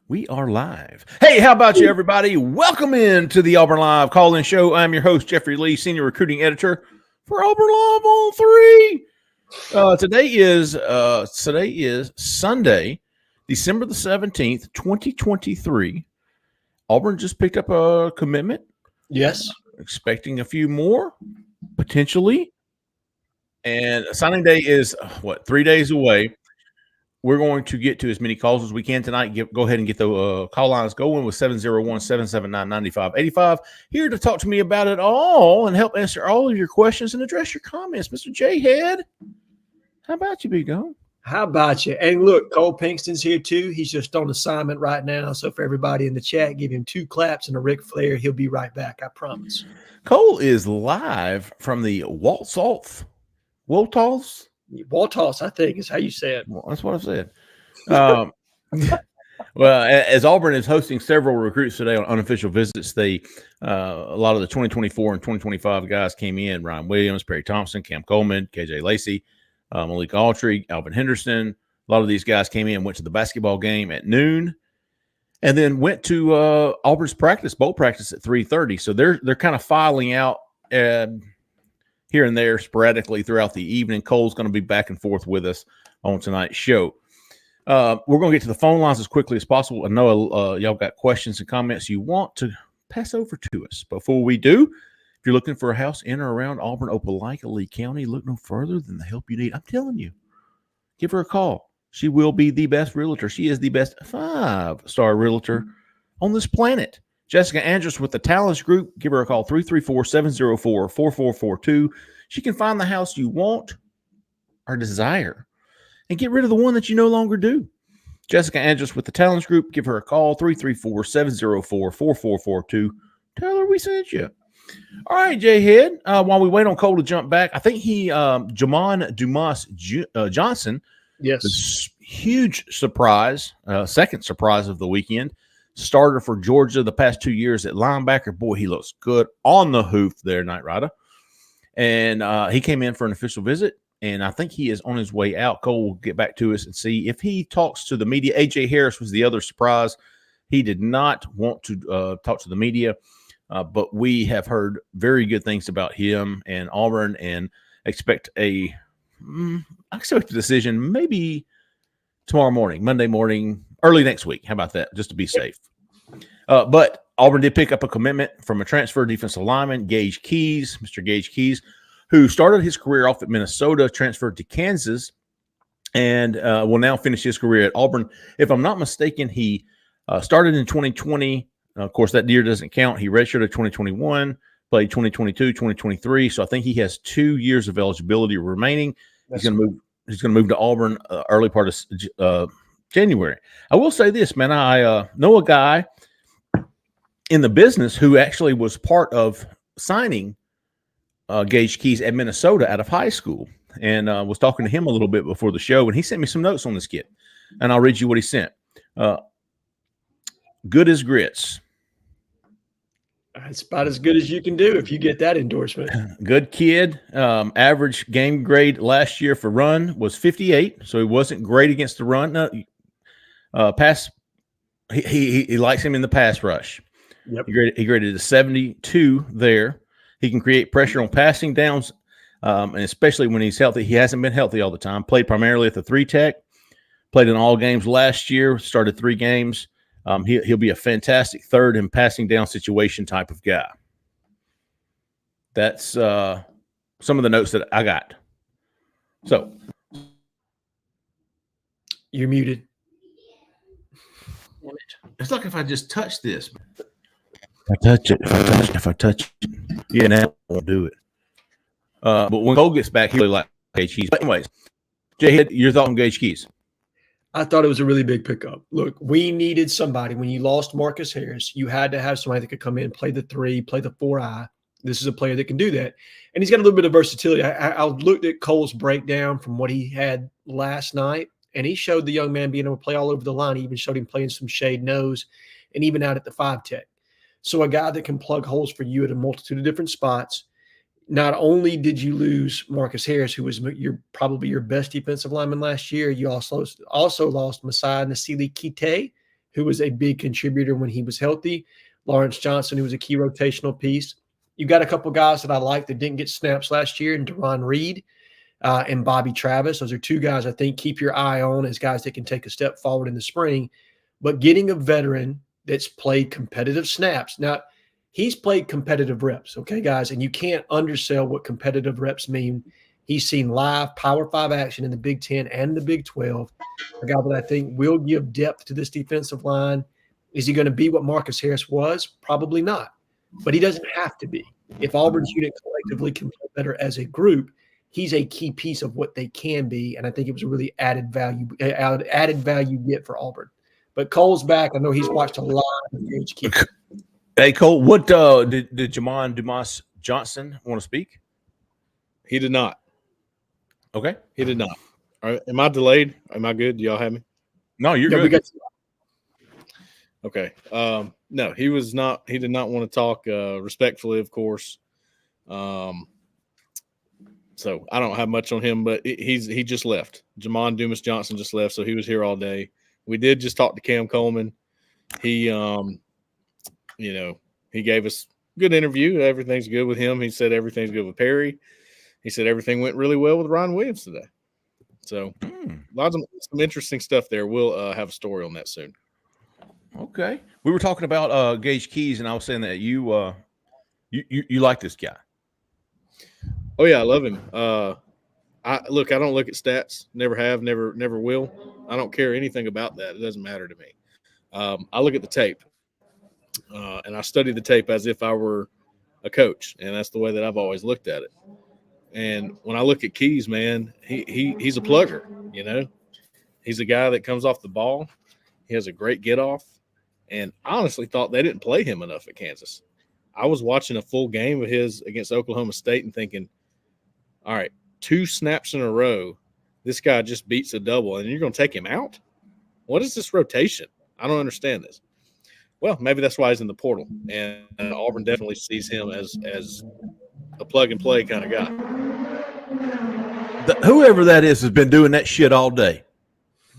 We are live. Hey, how about you, everybody? Welcome in to the Auburn Live call-in show. I'm your host, Jeffrey Lee, Senior Recruiting Editor for Auburn Live on 3. Today is Sunday, December the 17th, 2023. Auburn just picked up a commitment. Yes. Expecting a few more, potentially. And signing day is, 3 days away. We're going to get to as many calls as we can tonight. Go ahead and get the call lines going with 701-779-9585. Here to talk to me about it all and help answer all of your questions and address your comments, Mr. Jhead. How about you, Big Dog? How about you? And look, Cole Pinkston's here too. He's just on assignment right now. So for everybody in the chat, give him 2 claps and a Ric Flair. He'll be right back. I promise. Cole is live from the Waltals, Waltals, I think is how you say it. Well, that's what I said. Well, as Auburn is hosting several recruits today on unofficial visits, a lot of the 2024 and 2025 guys came in. Ryan Williams, Perry Thompson, Cam Coleman, KJ Lacey, Malik Autry, Alvin Henderson. A lot of these guys came in, went to the basketball game at noon, and then went to Auburn's bowl practice at 3:30. So they're kind of filing out here and there sporadically throughout the evening. Cole's going to be back and forth with us on tonight's show. We're going to get to the phone lines as quickly as possible. I know y'all got questions and comments you want to pass over to us. Before we do, if you're looking for a house in or around Auburn, Opelika, Lee County, look no further than the help you need. I'm telling you, give her a call. She will be the best realtor. She is the best 5-star realtor on this planet. Jessica Andrews with the Talents Group. Give her a call, 334-704-4442. She can find the house you want or desire and get rid of the one that you no longer do. Jessica Andrews with the Talents Group. Give her a call, 334-704-4442. Tell her we sent you. All right, Jhead. While we wait on Cole to jump back, I think Jamon Dumas Johnson, yes, huge surprise, second surprise of the weekend. Starter for Georgia the past 2 years at linebacker. Boy, he looks good on the hoof there, Knight Rider. And he came in for an official visit, and I think he is on his way out. Cole will get back to us and see if he talks to the media. A.J. Harris was the other surprise. He did not want to talk to the media, but we have heard very good things about him and Auburn, and expect a decision maybe tomorrow morning, Monday morning, early next week. How about that? Just to be safe. But Auburn did pick up a commitment from a transfer defensive lineman, Gage Keys, Mr. Gage Keys, who started his career off at Minnesota, transferred to Kansas, and will now finish his career at Auburn. If I'm not mistaken, he started in 2020. Of course, that year doesn't count. He redshirted 2021, played 2022, 2023. So I think he has 2 years of eligibility remaining. He's going to move to Auburn early part of January. I will say this, man. I know a guy in the business who actually was part of signing Gage Keys at Minnesota out of high school, and was talking to him a little bit before the show, and he sent me some notes on this kid, and I'll read you what he sent. Good as grits. It's about as good as you can do if you get that endorsement. Good kid. Average game grade last year for run was 58, so he wasn't great against the run. No, pass. He likes him in the pass rush. Yep. He graded a 72 there. He can create pressure on passing downs, and especially when he's healthy. He hasn't been healthy all the time. Played primarily at the 3-tech. Played in all games last year. Started 3 games. He'll be a fantastic third and passing down situation type of guy. That's some of the notes that I got. So you're muted. It's like if I just touch this. If I touch it, yeah, now I won't do it. But when Cole gets back, he really like Gage Keys. But anyways, Jhead, your thought on Gage Keys? I thought it was a really big pickup. Look, we needed somebody. When you lost Marcus Harris, you had to have somebody that could come in, play the 3, play the 4-eye. This is a player that can do that. And he's got a little bit of versatility. I looked at Cole's breakdown from what he had last night, and he showed the young man being able to play all over the line. He even showed him playing some shade nose and even out at the 5-tech. So a guy that can plug holes for you at a multitude of different spots. Not only did you lose Marcus Harris, who was probably your best defensive lineman last year, you also lost Masai Nasili Kite who was a big contributor when he was healthy. Lawrence Johnson, who was a key rotational piece. You got a couple guys that I like that didn't get snaps last year, and Deron Reed and Bobby Travis. Those are two guys I think keep your eye on as guys that can take a step forward in the spring. But getting a veteran that's played competitive snaps. Now, he's played competitive reps, okay, guys? And you can't undersell what competitive reps mean. He's seen live Power 5 action in the Big 10 and the Big 12. A guy that I think will give depth to this defensive line. Is he going to be what Marcus Harris was? Probably not. But he doesn't have to be. If Auburn's unit collectively can play better as a group, he's a key piece of what they can be. And I think it was a really added value get for Auburn. But Cole's back. I know he's watched a lot of HQ. Hey, Cole, what did Jamon Dumas Johnson want to speak? He did not. Okay. He did not. All right. Am I delayed? Am I good? Do y'all have me? No, you're good. We got Okay. No, he was not. He did not want to talk respectfully, of course. So I don't have much on him, but he just left. Jamon Dumas Johnson just left, so he was here all day. We did just talk to Cam Coleman. He, he gave us a good interview. Everything's good with him. He said everything's good with Perry. He said everything went really well with Ryan Williams today. So lots of some interesting stuff there. We'll have a story on that soon. Okay. We were talking about Gage Keys, and I was saying that you like this guy. Oh yeah, I love him. I don't look at stats. Never have. Never will. I don't care anything about that. It doesn't matter to me. I look at the tape, and I study the tape as if I were a coach, and that's the way that I've always looked at it. And when I look at Keys, man, he's a plugger. You know, he's a guy that comes off the ball. He has a great get off, and I honestly thought they didn't play him enough at Kansas. I was watching a full game of his against Oklahoma State and thinking, all right, 2 snaps in a row, this guy just beats a double, and you're going to take him out? What is this rotation? I don't understand this. Well, maybe that's why he's in the portal, and Auburn definitely sees him as a plug-and-play kind of guy. Whoever that is has been doing that shit all day.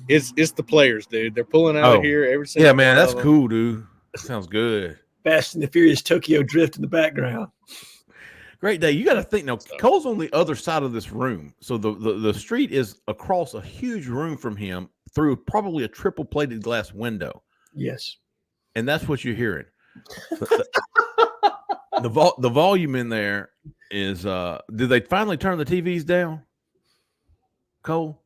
It's the players, dude. They're pulling out of here every single Yeah, man, that's cool, dude. That sounds good. Fast and the Furious Tokyo Drift in the background. Great day. You got to think now. Cole's on the other side of this room, so the street is across a huge room from him through probably a triple plated glass window. Yes, and that's what you're hearing. The volume in there is. Did they finally turn the TVs down? Cole,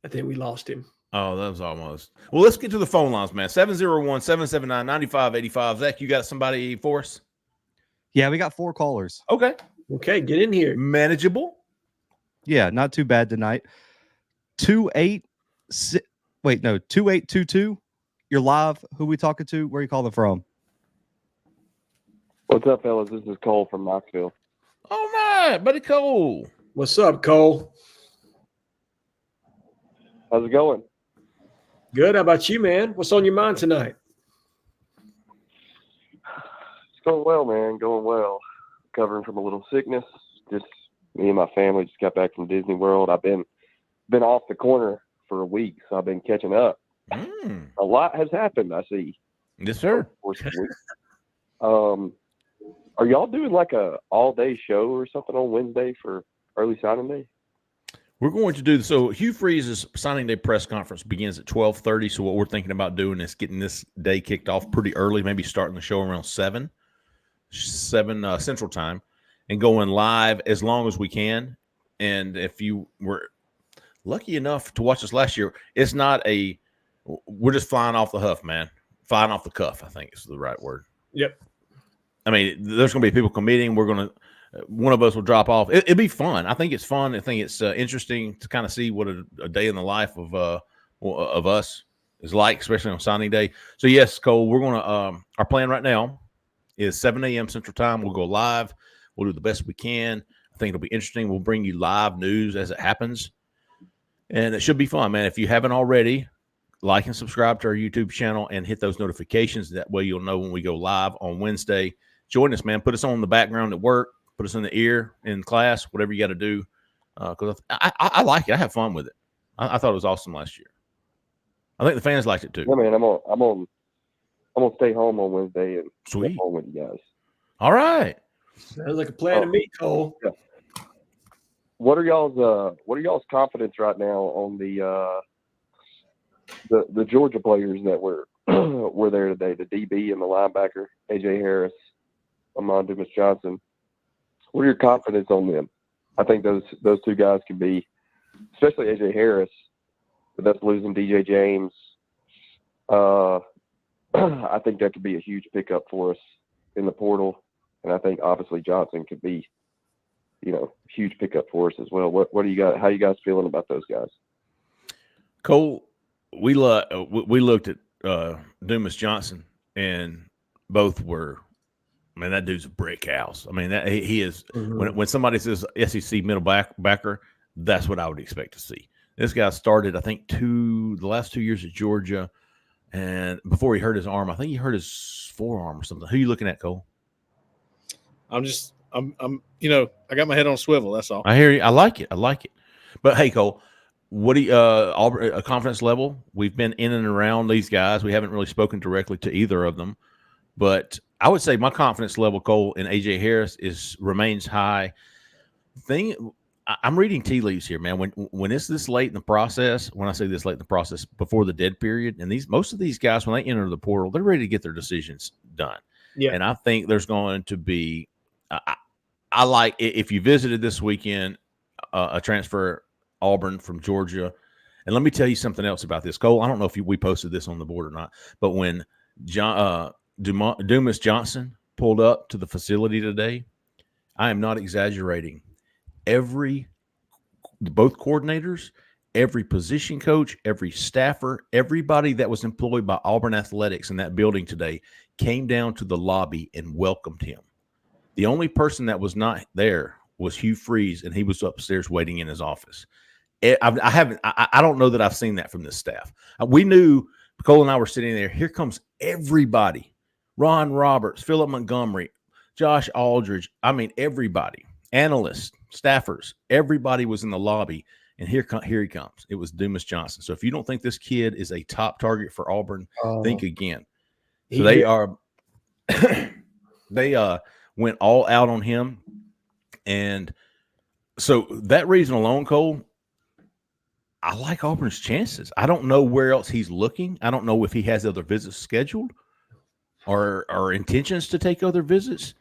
I think we lost him. Oh, that was almost. Well, let's get to the phone lines, man. 701-779-9585. Zach, you got somebody for us? Yeah, we got 4 callers. Okay, get in here. Manageable. Yeah, not too bad tonight. 2822. You're live. Who we talking to? Where are you calling from? What's up, fellas? This is Cole from Knoxville. All right, buddy Cole. What's up, Cole? How's it going? Good. How about you, man? What's on your mind tonight? It's going well, man. Going well. Recovering from a little sickness. Just me and my family just got back from Disney World. I've been off the corner for a week, so I've been catching up. A lot has happened, I see. Yes, sir. Are y'all doing like a all-day show or something on Wednesday for early signing day? We're going to do so. Hugh Freeze's signing day press conference begins at 12:30. So what we're thinking about doing is getting this day kicked off pretty early, maybe starting the show around 7 Central Time, and going live as long as we can. And if you were lucky enough to watch us last year, it's not we're just flying off the huff, man. Flying off the cuff, I think is the right word. Yep. I mean, there's going to be people committing. We're going to. One of us will drop off. It'll be fun. I think it's fun. I think it's interesting to kind of see what a day in the life of us is like, especially on signing day. So yes, Cole, we're going to. Our plan right now is 7 a.m. Central Time. We'll go live. We'll do the best we can. I think it'll be interesting. We'll bring you live news as it happens, and it should be fun, man. If you haven't already, like and subscribe to our YouTube channel and hit those notifications. That way, you'll know when we go live on Wednesday. Join us, man. Put us on the background at work. Put us in the ear in class, whatever you got to do. Because I like it. I have fun with it. I thought it was awesome last year. I think the fans liked it too. Yeah, man, I'm gonna stay home on Wednesday and Sweet. stay home with you guys. All right. Sounds like a plan to me, Cole. Yeah. What are y'all's confidence right now on the Georgia players that were were there today? The DB and the linebacker, AJ Harris, Amon Dumas Johnson. What are your confidence on them? I think those two guys could be, especially AJ Harris, but that's losing DJ James. I think that could be a huge pickup for us in the portal, and I think obviously Johnson could be, huge pickup for us as well. What do you got? How you guys feeling about those guys? Cole, we looked at Dumas Johnson, and both were. Man, that dude's a brick house. I mean, that he is. When somebody says SEC middle backer, that's what I would expect to see. This guy started, I think, the last 2 years at Georgia, and before he hurt his arm, I think he hurt his forearm or something. Who are you looking at, Cole? I'm I got my head on a swivel. That's all. I hear you. I like it. But hey, Cole, what do you Auburn, a confidence level? We've been in and around these guys. We haven't really spoken directly to either of them, but I would say my confidence level, Cole, in AJ Harris remains high. I'm reading tea leaves here, man. When it's this late in the process, when I say this late in the process, before the dead period, and most of these guys, when they enter the portal, they're ready to get their decisions done. Yeah. And I think there's going to be, I like, if you visited this weekend, a transfer Auburn from Georgia. And let me tell you something else about this, Cole. I don't know if we posted this on the board or not, but when Dumas Johnson pulled up to the facility today, I am not exaggerating. Both coordinators, every position coach, every staffer, everybody that was employed by Auburn Athletics in that building today came down to the lobby and welcomed him. The only person that was not there was Hugh Freeze, and he was upstairs waiting in his office. I don't know that I've seen that from this staff. We knew, Cole and I were sitting there, here comes everybody. Ron Roberts, Philip Montgomery, Josh Aldridge. I mean, everybody. Analysts, staffers, everybody was in the lobby, and here he comes. It was Dumas Johnson. So if you don't think this kid is a top target for Auburn, think again. So they went all out on him, and so that reason alone, Cole, I like Auburn's chances. I don't know where else he's looking. I don't know if he has other visits scheduled or intentions to take other visits.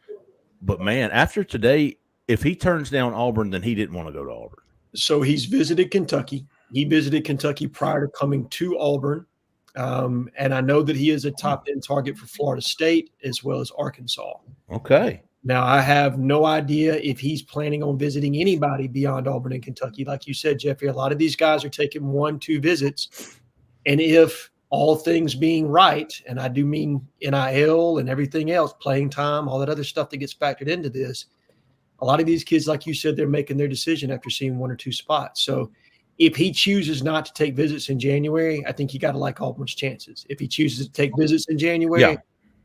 But man, after today, if he turns down Auburn, then he didn't want to go to Auburn. So he's visited Kentucky. He visited Kentucky prior to coming to Auburn. And I know that he is a top 10 target for Florida State as well as Arkansas. Okay. Now, I have no idea if he's planning on visiting anybody beyond Auburn and Kentucky. Like you said, Jeffrey, a lot of these guys are taking 1-2 visits. And if all things being right, and I do mean NIL and everything else, playing time, all that other stuff that gets factored into this, a lot of these kids, like you said, they're making their decision after seeing 1 or 2 spots. So if he chooses not to take visits in January, I think you got to like Auburn's chances. If he chooses to take visits in January,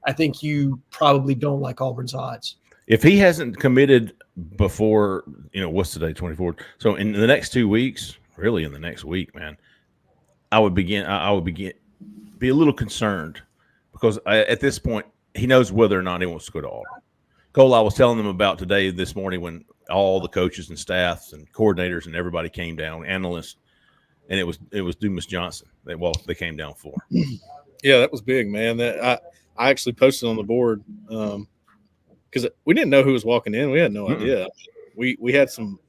I think you probably don't like Auburn's odds. If he hasn't committed before, what's today, 24th? So in the next 2 weeks, really in the next week, man, I would be a little concerned because at this point, he knows whether or not he wants to go to Auburn. Cole, I was telling them about today, this morning, when all the coaches and staffs and coordinators and everybody came down, analysts, and it was Dumas Johnson. They came down for. Yeah, that was big, man. That I actually posted on the board because we didn't know who was walking in. We had no idea. We had some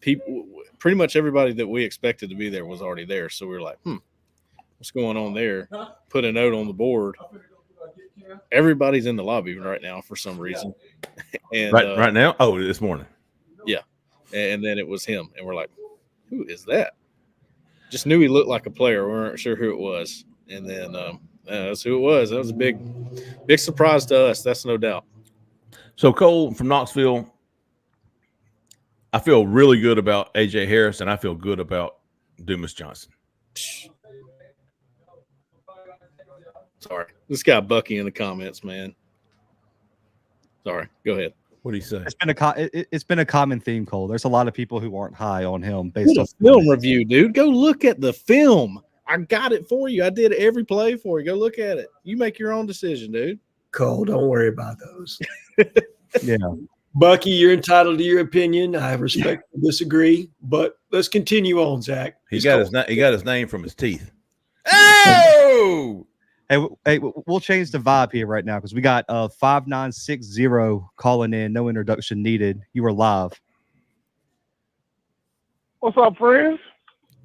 people. Pretty much everybody that we expected to be there was already there. So we were like, what's going on there? Put a note on the board. Everybody's in the lobby right now for some reason. And right now? Oh, this morning. Yeah. And then it was him. And we're like, who is that? Just knew he looked like a player. We weren't sure who it was. And then that's who it was. That was a big surprise to us. That's no doubt. So, Cole from Knoxville, I feel really good about AJ Harris, and I feel good about Dumas Johnson. Sorry. This guy Bucky in the comments, man. Sorry. Go ahead. What do you say? It's been a common theme, Cole. There's a lot of people who aren't high on him based on film review, dude. Go look at the film. I got it for you. I did every play for you. Go look at it. You make your own decision, dude. Cole, don't worry about those. Yeah. Bucky, you're entitled to your opinion. I respectfully disagree, but let's continue on, Zach. He got his name from his teeth. Oh! Hey, we'll change the vibe here right now because we got 5960 calling in. No introduction needed. You are live. What's up, friends?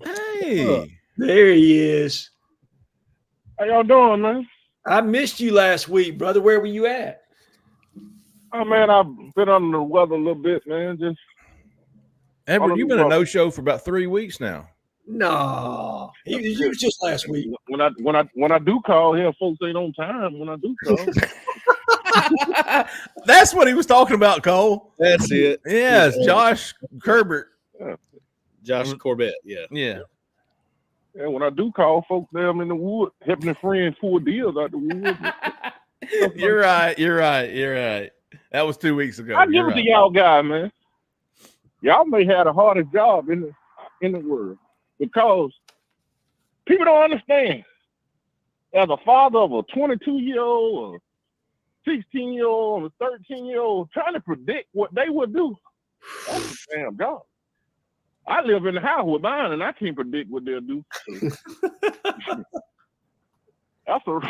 Hey. There he is. How y'all doing, man? I missed you last week, brother. Where were you at? Oh, man, I've been under the weather a little bit, man. Just Edward, you've been a no-show for about 3 weeks now. No, he was just last week. when I do call here, folks ain't on time. When I do call, That's what he was talking about, Cole. That's it. Yes, Josh Herbert. Josh Corbett. Yeah. Yeah. yeah, when I do call, folks them in the wood, helping their friends pull deals out the wood. You're right. That was 2 weeks ago. I give it to y'all guys, man. Y'all may have the hardest job in the world because people don't understand. As a father of a 22-year-old, a 16-year-old, and a 13-year-old, trying to predict what they would do, that's a damn job. I live in the house with mine, and I can't predict what they'll do. That's a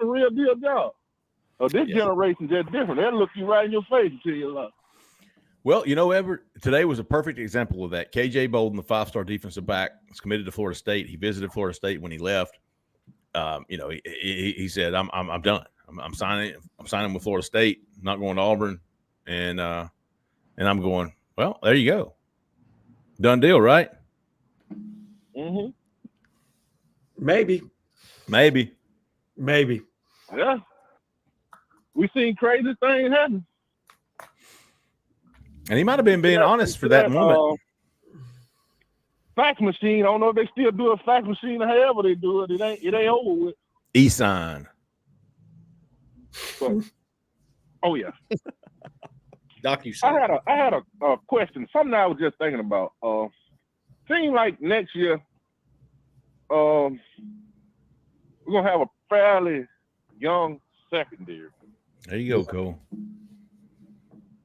real deal job. This generation just different. They'll look you right in your face and tell you a lot. Well, you know, Everett, today was a perfect example of that. KJ Bolden, the 5-star defensive back, was committed to Florida State. He visited Florida State when he left. He said, "I'm done. I'm signing. I'm signing with Florida State. I'm not going to Auburn." And I'm going, well, there you go. Done deal, right? Mm-hmm. Maybe. Yeah. We seen crazy things happen. And he might have been being honest for that moment. Fax machine. I don't know if they still do a fax machine or however they do it. It ain't over with. E-sign. But, oh yeah. DocuSign. I had a question. Something I was just thinking about. Seems like next year, we're gonna have a fairly young secondary. There you go, Cole.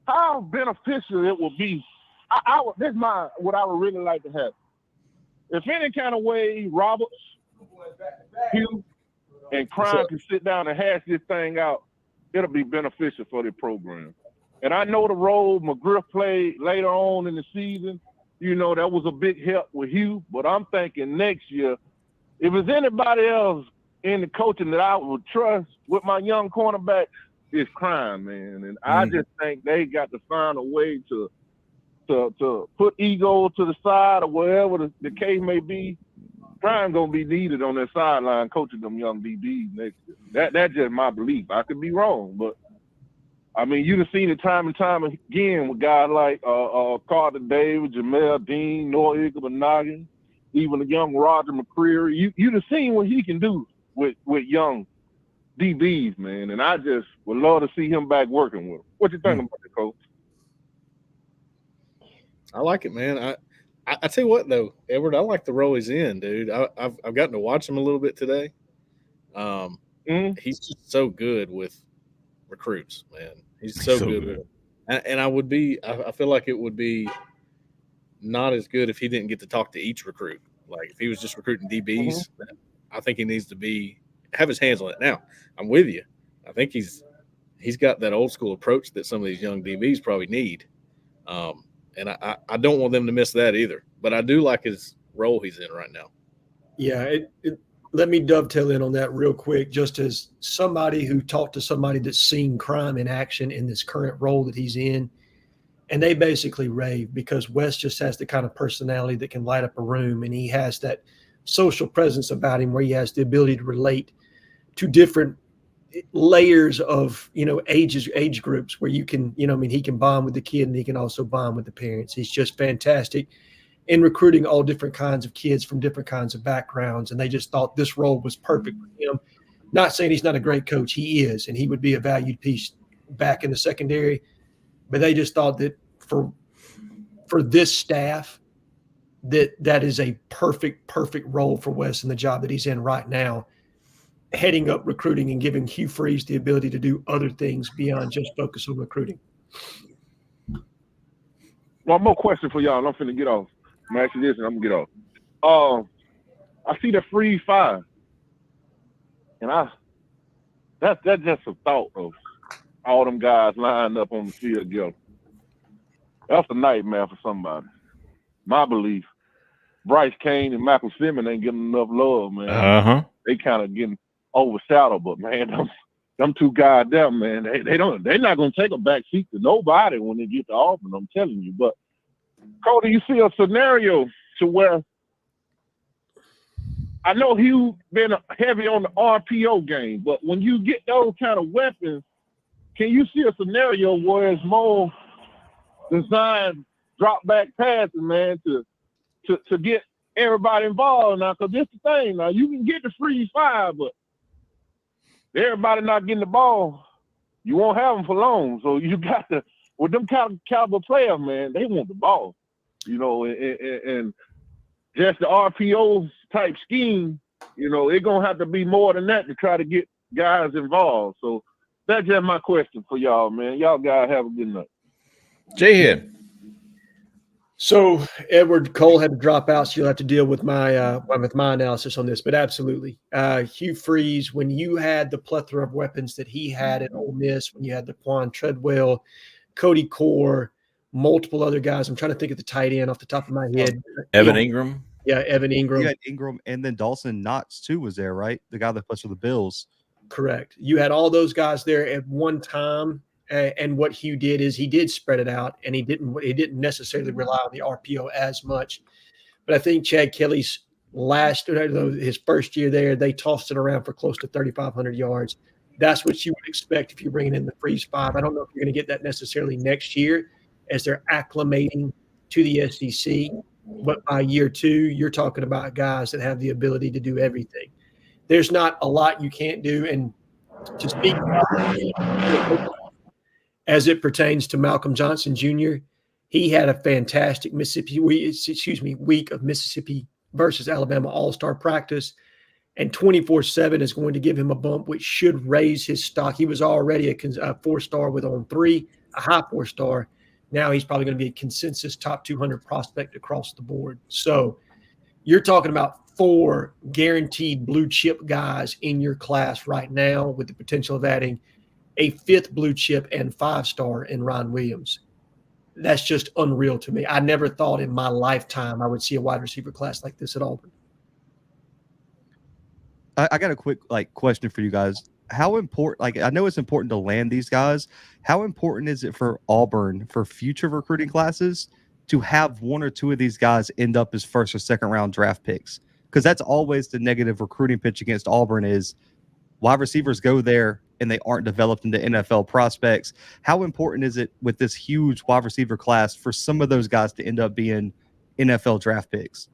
How beneficial it will be. This is what I would really like to have. If any kind of way Roberts, Hugh, and Crime can sit down and hash this thing out, it'll be beneficial for the program. And I know the role McGriff played later on in the season, you know, that was a big help with Hugh. But I'm thinking next year, if it's anybody else in the coaching that I would trust with my young cornerback, it's Crime, man. And I just think they got to find a way to put ego to the side or wherever the case may be. Crime gonna be needed on that sideline coaching them young DBs next year. That's just my belief. I could be wrong, but I mean, you've seen it time and time again with guys like Carter Davis, Jamel Dean, Noah Igubanagin, even the young Roger McCreary. You've seen what he can do with young DBs, man. And I just would love to see him back working with him. What you think about it, Coach? I like it, man. I tell you what, though, Edward, I like the role he's in, dude. I've gotten to watch him a little bit today. He's just so good with recruits, man. He's so good with it. And I feel like it would be not as good if he didn't get to talk to each recruit. Like if he was just recruiting DBs, I think he needs to have his hands on it. Now, I'm with you. I think he's got that old school approach that some of these young DBs probably need. And I don't want them to miss that either. But I do like his role he's in right now. Yeah, let me dovetail in on that real quick, just as somebody who talked to somebody that's seen Crime in action in this current role that he's in, and they basically rave because Wes just has the kind of personality that can light up a room, and he has that social presence about him where he has the ability to relate to different layers of, age groups where you can, he can bond with the kid and he can also bond with the parents. He's just fantastic in recruiting all different kinds of kids from different kinds of backgrounds. And they just thought this role was perfect for him. Not saying he's not a great coach. He is, and he would be a valued piece back in the secondary. But they just thought that for this staff, that is a perfect role for Wes in the job that he's in right now, heading up recruiting and giving Hugh Freeze the ability to do other things beyond just focus on recruiting. One more question for y'all, and I'm finna get off. I'm gonna ask you this, and I'm gonna get off. I see the free 5, and that's just a thought of all them guys lined up on the field together. That's a nightmare for somebody. My belief, Bryce Kane and Michael Simmons ain't getting enough love, man. They kind of getting overshadowed, but man, them two guys there, man, they're not gonna take a back seat to nobody when they get to Auburn. I'm telling you. But Cody, you see a scenario to where I know Hugh been heavy on the RPO game, but when you get those kind of weapons, can you see a scenario where it's more designed drop back passing, man, to get everybody involved now? Because this is the thing now, you can get the free 5, but everybody not getting the ball, you won't have them for long. So you got to, with them caliber players, man, they want the ball, you know, and just the RPO type scheme, you know, it's gonna have to be more than that to try to get guys involved. So that's just my question for y'all, man. Y'all guys have a good night. Jhead. So Edward Cole had to drop out, so you'll have to deal with my analysis on this. But absolutely, Hugh Freeze, when you had the plethora of weapons that he had at Ole Miss, when you had Daquan Treadwell, Cody Core, multiple other guys. I'm trying to think of the tight end off the top of my head. Evan Ingram. Yeah, Evan Ingram. You had Ingram, and then Dawson Knox too was there, right? The guy that plays for the Bills. Correct. You had all those guys there at one time. And what Hugh did is he did spread it out, and he didn't necessarily rely on the RPO as much. But I think Chad Kelly's his first year there, they tossed it around for close to 3,500 yards. That's what you would expect if you're bringing in the freeze 5. I don't know if you're going to get that necessarily next year as they're acclimating to the SEC. But by year 2, you're talking about guys that have the ability to do everything. There's not a lot you can't do. And to speak as it pertains to Malcolm Johnson Jr., he had a fantastic week of Mississippi versus Alabama All-Star practice, and 24/7 is going to give him a bump, which should raise his stock. He was already a 4-star with on 3, a high 4-star. Now he's probably going to be a consensus top 200 prospect across the board. So you're talking about 4 guaranteed blue chip guys in your class right now, with the potential of adding a 5th blue chip and 5-star in Ron Williams. That's just unreal to me. I never thought in my lifetime I would see a wide receiver class like this at Auburn. I got a quick question for you guys. How important, I know it's important to land these guys. How important is it for Auburn for future recruiting classes to have 1 or 2 of these guys end up as 1st or 2nd round draft picks? Because that's always the negative recruiting pitch against Auburn is wide receivers go there and they aren't developed into NFL prospects. How important is it with this huge wide receiver class for some of those guys to end up being NFL draft picks?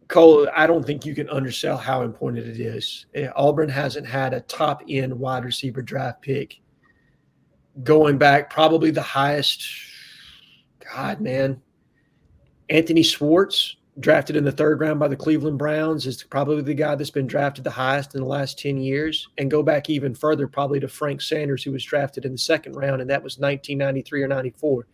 Cole, I don't think you can undersell how important it is. Auburn hasn't had a top-end wide receiver draft pick going back probably the highest. God, man. Anthony Schwartz, drafted in the 3rd round by the Cleveland Browns, is probably the guy that's been drafted the highest in the last 10 years. And go back even further, probably to Frank Sanders, who was drafted in the 2nd round, and that was 1993 or 94.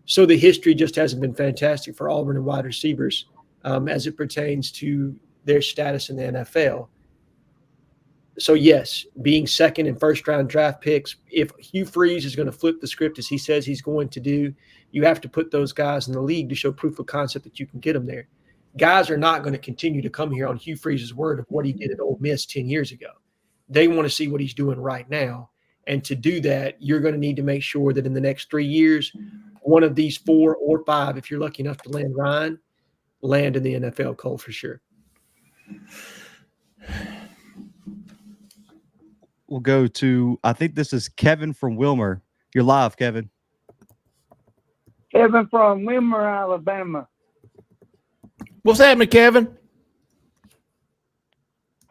So the history just hasn't been fantastic for Auburn and wide receivers as it pertains to their status in the NFL. So, yes, being 2nd and 1st round draft picks, if Hugh Freeze is going to flip the script as he says he's going to do, you have to put those guys in the league to show proof of concept that you can get them there. Guys are not going to continue to come here on Hugh Freeze's word of what he did at Ole Miss 10 years ago. They want to see what he's doing right now. And to do that, you're going to need to make sure that in the next 3 years, one of these 4 or 5, if you're lucky enough to land Ryan, land in the NFL, Cole, for sure. We'll go to, I think this is Kevin from Wilmer. You're live, Kevin. Kevin from Wilmer, Alabama. What's happening, Kevin?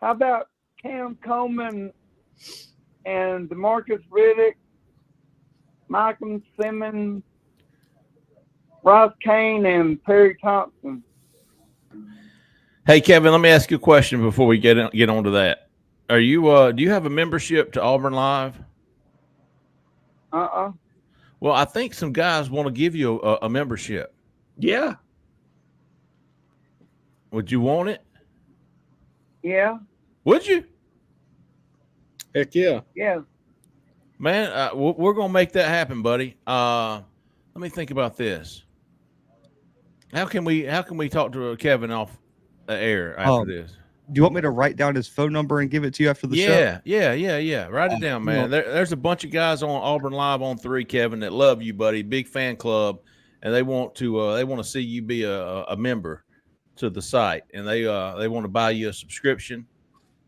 How about Cam Coleman and DeMarcus Riddick, Malcolm Simmons, Bryce Kane and Perry Thompson. Hey, Kevin, let me ask you a question before we get onto that. Are you do you have a membership to Auburn Live? Well, I think some guys want to give you a membership. Yeah. Would you want it? Yeah. Would you? Heck yeah. Yeah. Man, we're going to make that happen, buddy. Let me think about this. How can we talk to Kevin off the air after this? Do you want me to write down his phone number and give it to you after the show? Yeah. Write it down, man. There's a bunch of guys on Auburn Live on 3, Kevin, that love you, buddy. Big fan club, and they want to see you be a member to the site, and they want to buy you a subscription.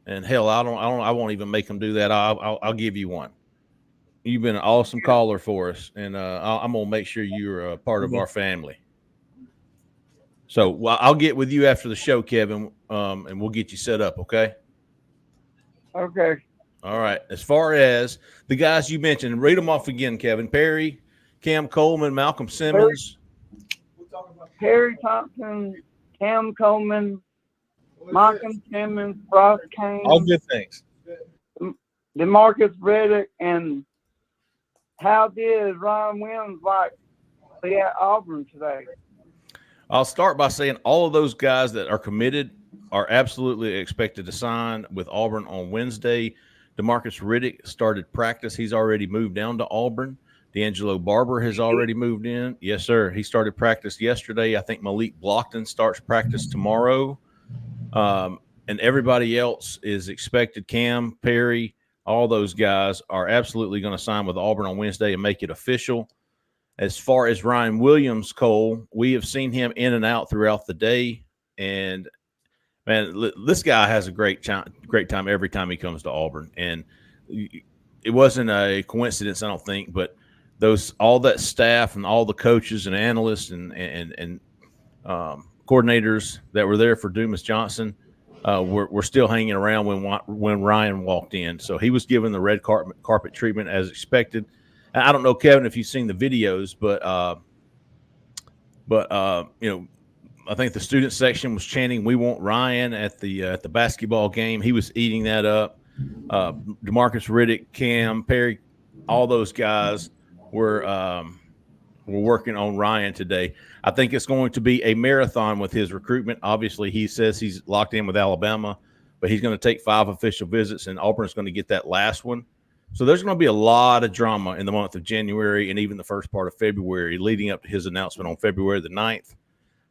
And hell, I won't even make them do that. I'll give you one. You've been an awesome caller for us, and I'm gonna make sure you're a part of our family. So I'll get with you after the show, Kevin, and we'll get you set up, okay? Okay. All right. As far as the guys you mentioned, read them off again, Kevin. Perry, Cam Coleman, Malcolm Simmons. Perry Thompson, Cam Coleman, Malcolm Simmons, Bryce Kane. All good things. DeMarcus Reddick, and how did Ryan Williams be at Auburn today? I'll start by saying all of those guys that are committed are absolutely expected to sign with Auburn on Wednesday. DeMarcus Reddick started practice. He's already moved down to Auburn. D'Angelo Barber has already moved in. Yes, sir. He started practice yesterday. I think Malik Blockton starts practice tomorrow. And everybody else is expected. Cam, Perry, all those guys are absolutely going to sign with Auburn on Wednesday and make it official. As far as Ryan Williams, Cole, we have seen him in and out throughout the day. And, man, this guy has a great time every time he comes to Auburn. And it wasn't a coincidence, I don't think, but all that staff and all the coaches and analysts and coordinators that were there for Dumas Johnson were still hanging around when Ryan walked in. So he was given the red carpet treatment as expected. I don't know, Kevin, if you've seen the videos, but I think the student section was chanting, "We want Ryan" at the basketball game. He was eating that up. DeMarcus Reddick, Cam, Perry, all those guys were working on Ryan today. I think it's going to be a marathon with his recruitment. Obviously, he says he's locked in with Alabama, but he's going to take 5 official visits, and Auburn's going to get that last one. So there's going to be a lot of drama in the month of January and even the first part of February leading up to his announcement on February the 9th.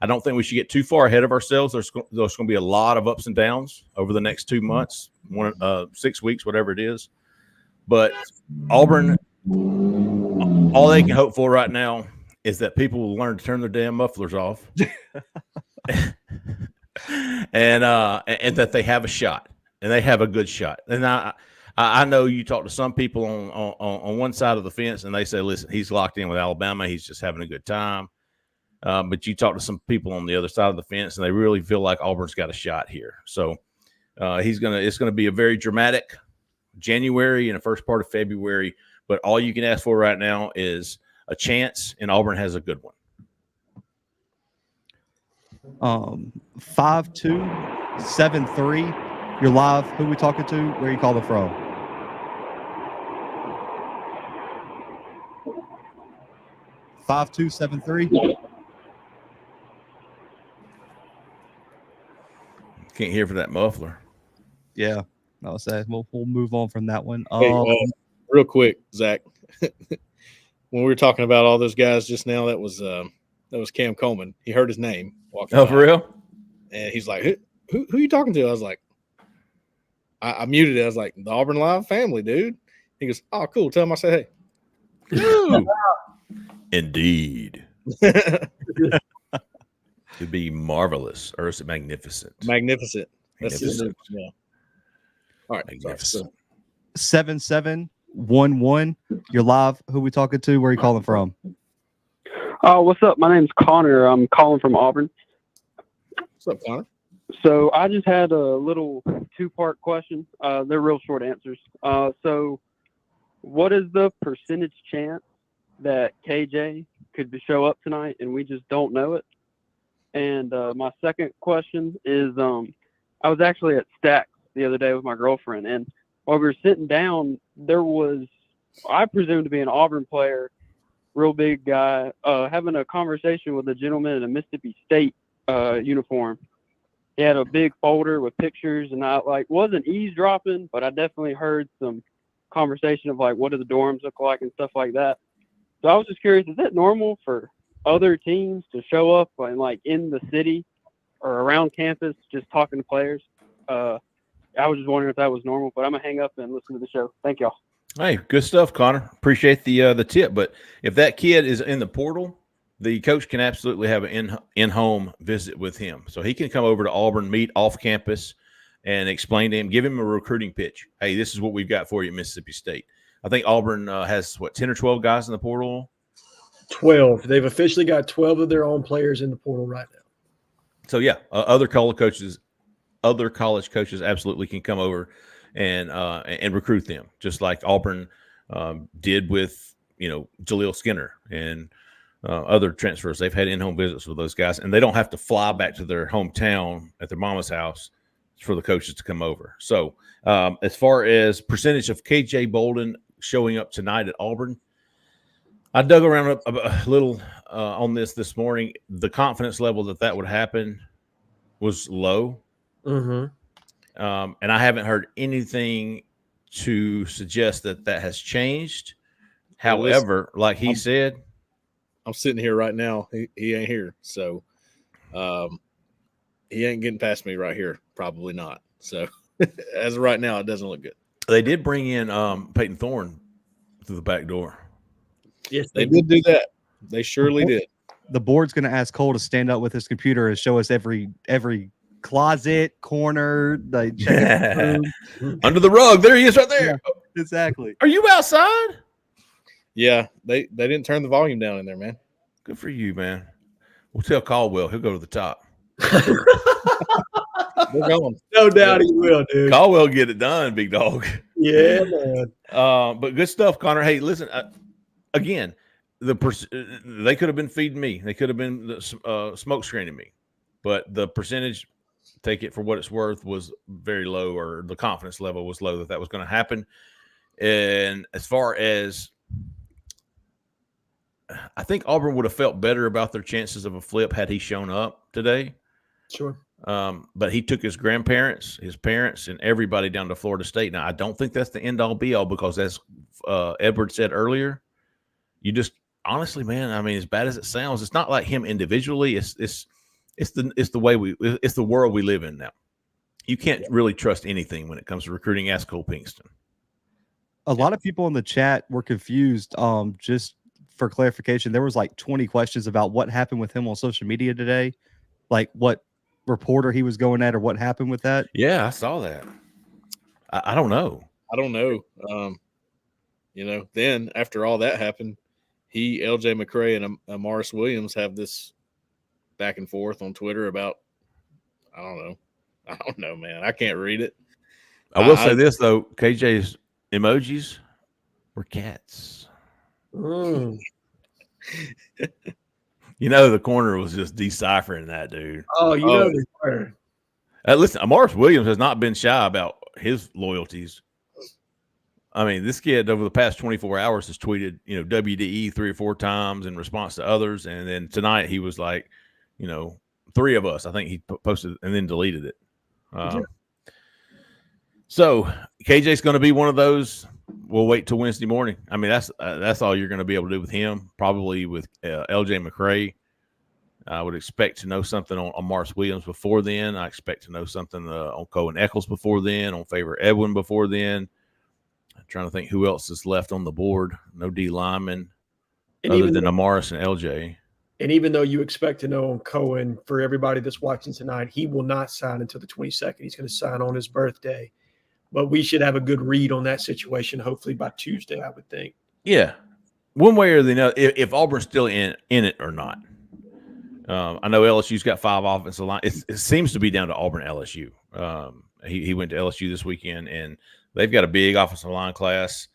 I don't think we should get too far ahead of ourselves. There's going to be a lot of ups and downs over the next 2 months, 6 weeks, whatever it is. But Auburn, all they can hope for right now is that people will learn to turn their damn mufflers off and that they have a shot, and they have a good shot. And I know you talk to some people on one side of the fence, and they say, listen, he's locked in with Alabama. He's just having a good time. But you talk to some people on the other side of the fence, and they really feel like Auburn's got a shot here. So it's going to be a very dramatic January and the first part of February. But all you can ask for right now is a chance, and Auburn has a good one. 5273. You're live. Who we talking to? Where are you calling from? Five 273. Can't hear for that muffler. Yeah, I was saying we'll move on from that one. Hey, real quick, Zach. When we were talking about all those guys just now, that was Cam Coleman. He heard his name. Oh, for real? And he's like, "Who are you talking to?" I was like, I muted it. I was like, "The Auburn Live family, dude." He goes, "Oh, cool. Tell him I said hey." Indeed. It'd be marvelous, or is it magnificent? Magnificent. That's Magnificent. yeah. All right. Magnificent. 7711. You're live. Who we talking to? Where are you calling from? Oh, what's up? My name's Connor. I'm calling from Auburn. What's up, Connor? So I just had a little 2-part question. They're real short answers. So what is the percentage chance that KJ could show up tonight and we just don't know it. And my second question is, I was actually at Stacks the other day with my girlfriend, and while we were sitting down, there was, I presume to be an Auburn player, real big guy, having a conversation with a gentleman in a Mississippi State uniform. He had a big folder with pictures, and I wasn't eavesdropping, but I definitely heard some conversation of what do the dorms look like and stuff like that. So I was just curious, is that normal for other teams to show up and in the city or around campus just talking to players? I was just wondering if that was normal, but I'm gonna hang up and listen to the show. Thank y'all. Hey, good stuff, Connor. Appreciate the tip. But if that kid is in the portal, the coach can absolutely have an in-home visit with him. So he can come over to Auburn, meet off campus, and explain to him, give him a recruiting pitch. Hey, this is what we've got for you at Mississippi State. I think Auburn has, 10 or 12 guys in the portal? 12. They've officially got 12 of their own players in the portal right now. So, yeah, other college coaches absolutely can come over and recruit them, just like Auburn did with, Jaleel Skinner and other transfers. They've had in-home visits with those guys, and they don't have to fly back to their hometown at their mama's house for the coaches to come over. So as far as percentage of KJ Bolden showing up tonight at Auburn, I dug around a little on this morning. The confidence level that would happen was low. Mm-hmm. And I haven't heard anything to suggest that has changed. However, like he said, I'm sitting here right now. He ain't here. So he ain't getting past me right here. Probably not. So as of right now, it doesn't look good. They did bring in Peyton Thorne through the back door. Yes, They did do that. They surely did. The board's going to ask Cole to stand up with his computer and show us every closet, corner, Under the rug. There he is right there. Yeah, exactly. Are you outside? Yeah, they didn't turn the volume down in there, man. Good for you, man. We'll tell Caldwell. He'll go to the top. We're going. No doubt he will, dude. Caldwell get it done, big dog. Yeah, man. But good stuff, Connor. Hey, listen, again, they could have been feeding me. They could have been smoke screening me. But the percentage, take it for what it's worth, was very low, or the confidence level was low that was going to happen. And as far as, I think Auburn would have felt better about their chances of a flip had he shown up today. Sure. But he took his grandparents, his parents, and everybody down to Florida State. Now, I don't think that's the end all be all, because as Edward said earlier, you just honestly, man, I mean, as bad as it sounds, it's not like him individually. It's the world we live in now. You can't really trust anything when it comes to recruiting. Ask Cole Pinkston. A lot of people in the chat were confused. Just for clarification, there was 20 questions about what happened with him on social media today, like what reporter he was going at or what happened with that. Yeah, I saw that. I don't know. Then after all that happened, LJ McCray and Amaris Williams have this back and forth on Twitter about, I don't know, man. I can't read it. I will say this, though. KJ's emojis were cats. Mm. The corner was just deciphering that, dude. Oh, they were. Listen, Amaris Williams has not been shy about his loyalties. I mean, this kid over the past 24 hours has tweeted, WDE 3 or 4 times in response to others. And then tonight he was like, 3 of us. I think he posted and then deleted it. So KJ's going to be one of those. We'll wait till Wednesday morning. I mean, that's all you're going to be able to do with him. Probably with LJ McCray. I would expect to know something on Mars Williams before then. I expect to know something on Cohen Eccles before then, on Favor Edwin before then. I'm trying to think who else is left on the board. No D linemen other than Amaris and LJ. And even though you expect to know on Cohen, for everybody that's watching tonight, he will not sign until the 22nd. He's going to sign on his birthday. But we should have a good read on that situation, hopefully by Tuesday, I would think. Yeah. One way or the other, if Auburn's still in it or not. I know LSU's got 5 offensive line. It seems to be down to Auburn LSU. He went to LSU this weekend, and they've got a big offensive line class.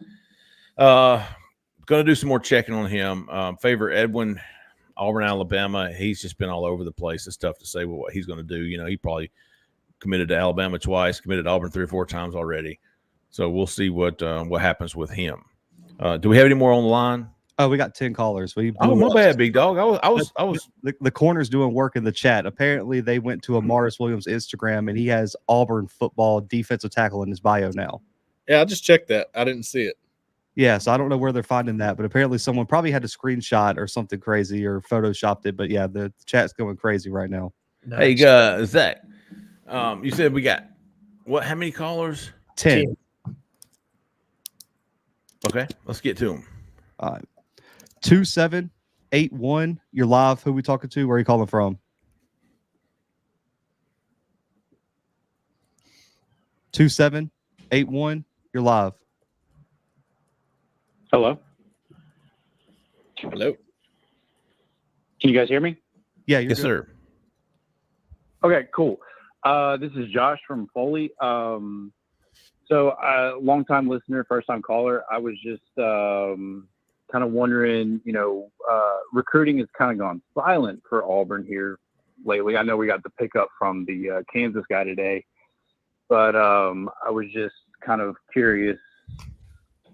Going to do some more checking on him. Favor Edwin, Auburn, Alabama. He's just been all over the place. It's tough to say what he's going to do. He probably committed to Alabama twice, committed to Auburn 3 or 4 times already. So we'll see what happens with him. Do we have any more on the line? Oh, we got 10 callers. My bad, big dog. I was. The corner's doing work in the chat. Apparently, they went to Amaris Williams' Instagram, and he has Auburn football defensive tackle in his bio now. Yeah, I just checked that. I didn't see it. Yeah, so I don't know where they're finding that, but apparently someone probably had a screenshot or something crazy or photoshopped it. But yeah, the chat's going crazy right now. Nice. Hey, Zach, you said we got what? How many callers? 10. Okay, let's get to them. 2781. You're live. Who we talking to? Where are you calling from? 2781. You're live. Hello. Hello. Can you guys hear me? Yeah, yes, sir. Okay, cool. This is Josh from Foley. So, long-time listener, first-time caller. I was just kind of wondering, recruiting has kind of gone silent for Auburn here lately. I know we got the pickup from the Kansas guy today, but I was just kind of curious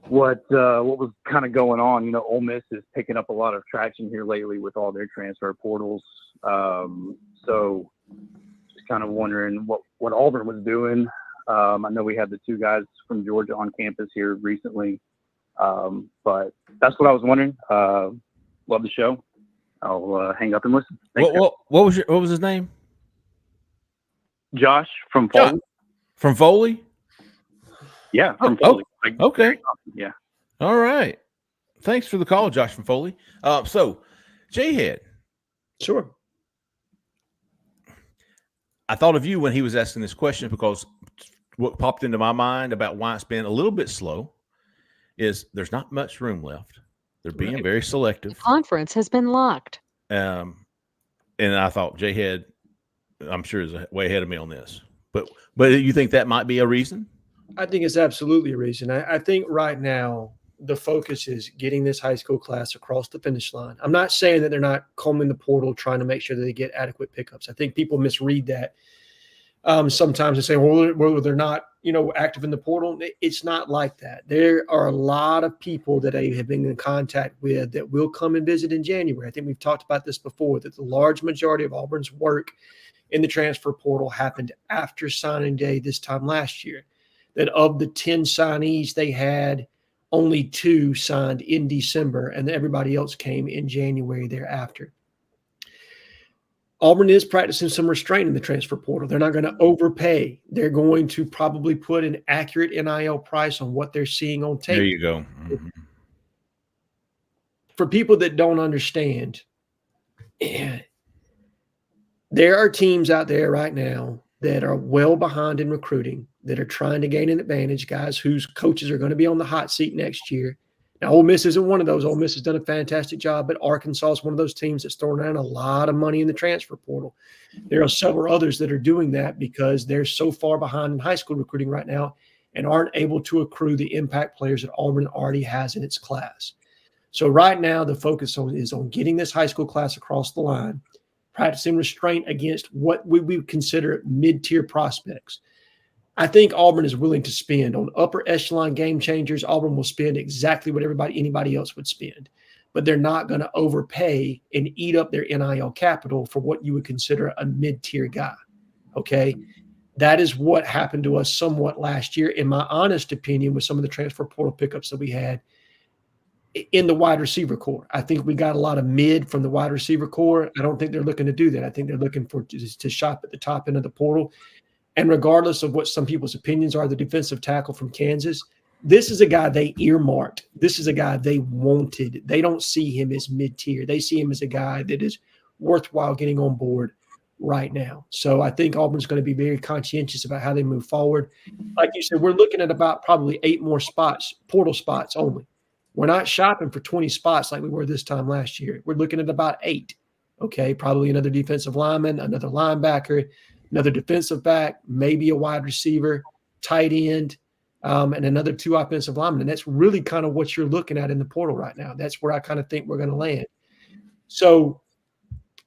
what was kind of going on. Ole Miss is picking up a lot of traction here lately with all their transfer portals. So just kind of wondering what Auburn was doing. I know we had the 2 guys from Georgia on campus here recently. But that's what I was wondering. Love the show. I'll hang up and listen. What was his name? Josh from Foley. From Foley? Yeah, from Foley. Okay. Yeah. All right. Thanks for the call, Josh from Foley. So, Jhead. Sure. I thought of you when he was asking this question because what popped into my mind about why it's been a little bit slow is there's not much room left. They're being very selective. The conference has been locked. And I thought Jhead, I'm sure, is way ahead of me on this. But you think that might be a reason? I think it's absolutely a reason. I think right now the focus is getting this high school class across the finish line. I'm not saying that they're not combing the portal, trying to make sure that they get adequate pickups. I think people misread that sometimes and say, well, they're not, active in the portal. It's not like that. There are a lot of people that I have been in contact with that will come and visit in January. I think we've talked about this before, that the large majority of Auburn's work in the transfer portal happened after signing day this time last year. That of the 10 signees they had, only 2 signed in December, and everybody else came in January thereafter. Auburn is practicing some restraint in the transfer portal. They're not going to overpay. They're going to probably put an accurate NIL price on what they're seeing on tape. There you go. Mm-hmm. For people that don't understand, there are teams out there right now that are well behind in recruiting, that are trying to gain an advantage, guys whose coaches are going to be on the hot seat next year. Now, Ole Miss isn't one of those. Ole Miss has done a fantastic job, but Arkansas is one of those teams that's throwing around a lot of money in the transfer portal. There are several others that are doing that because they're so far behind in high school recruiting right now and aren't able to accrue the impact players that Auburn already has in its class. So right now, the focus is on getting this high school class across the line, practicing restraint against what we would consider mid-tier prospects. I think Auburn is willing to spend on upper echelon game changers. Auburn will spend exactly what anybody else would spend, but they're not going to overpay and eat up their NIL capital for what you would consider a mid-tier guy. Okay. That is what happened to us somewhat last year, in my honest opinion, with some of the transfer portal pickups that we had in the wide receiver core. I think we got a lot of mid from the wide receiver core. I don't think they're looking to do that. I think they're looking to shop at the top end of the portal. And regardless of what some people's opinions are, the defensive tackle from Kansas, this is a guy they earmarked. This is a guy they wanted. They don't see him as mid-tier. They see him as a guy that is worthwhile getting on board right now. So I think Auburn's going to be very conscientious about how they move forward. Like you said, we're looking at about probably 8 more spots, portal spots only. We're not shopping for 20 spots like we were this time last year. We're looking at about 8. Okay, probably another defensive lineman, another linebacker, another defensive back, maybe a wide receiver, tight end, and another 2 offensive linemen. And that's really kind of what you're looking at in the portal right now. That's where I kind of think we're going to land. So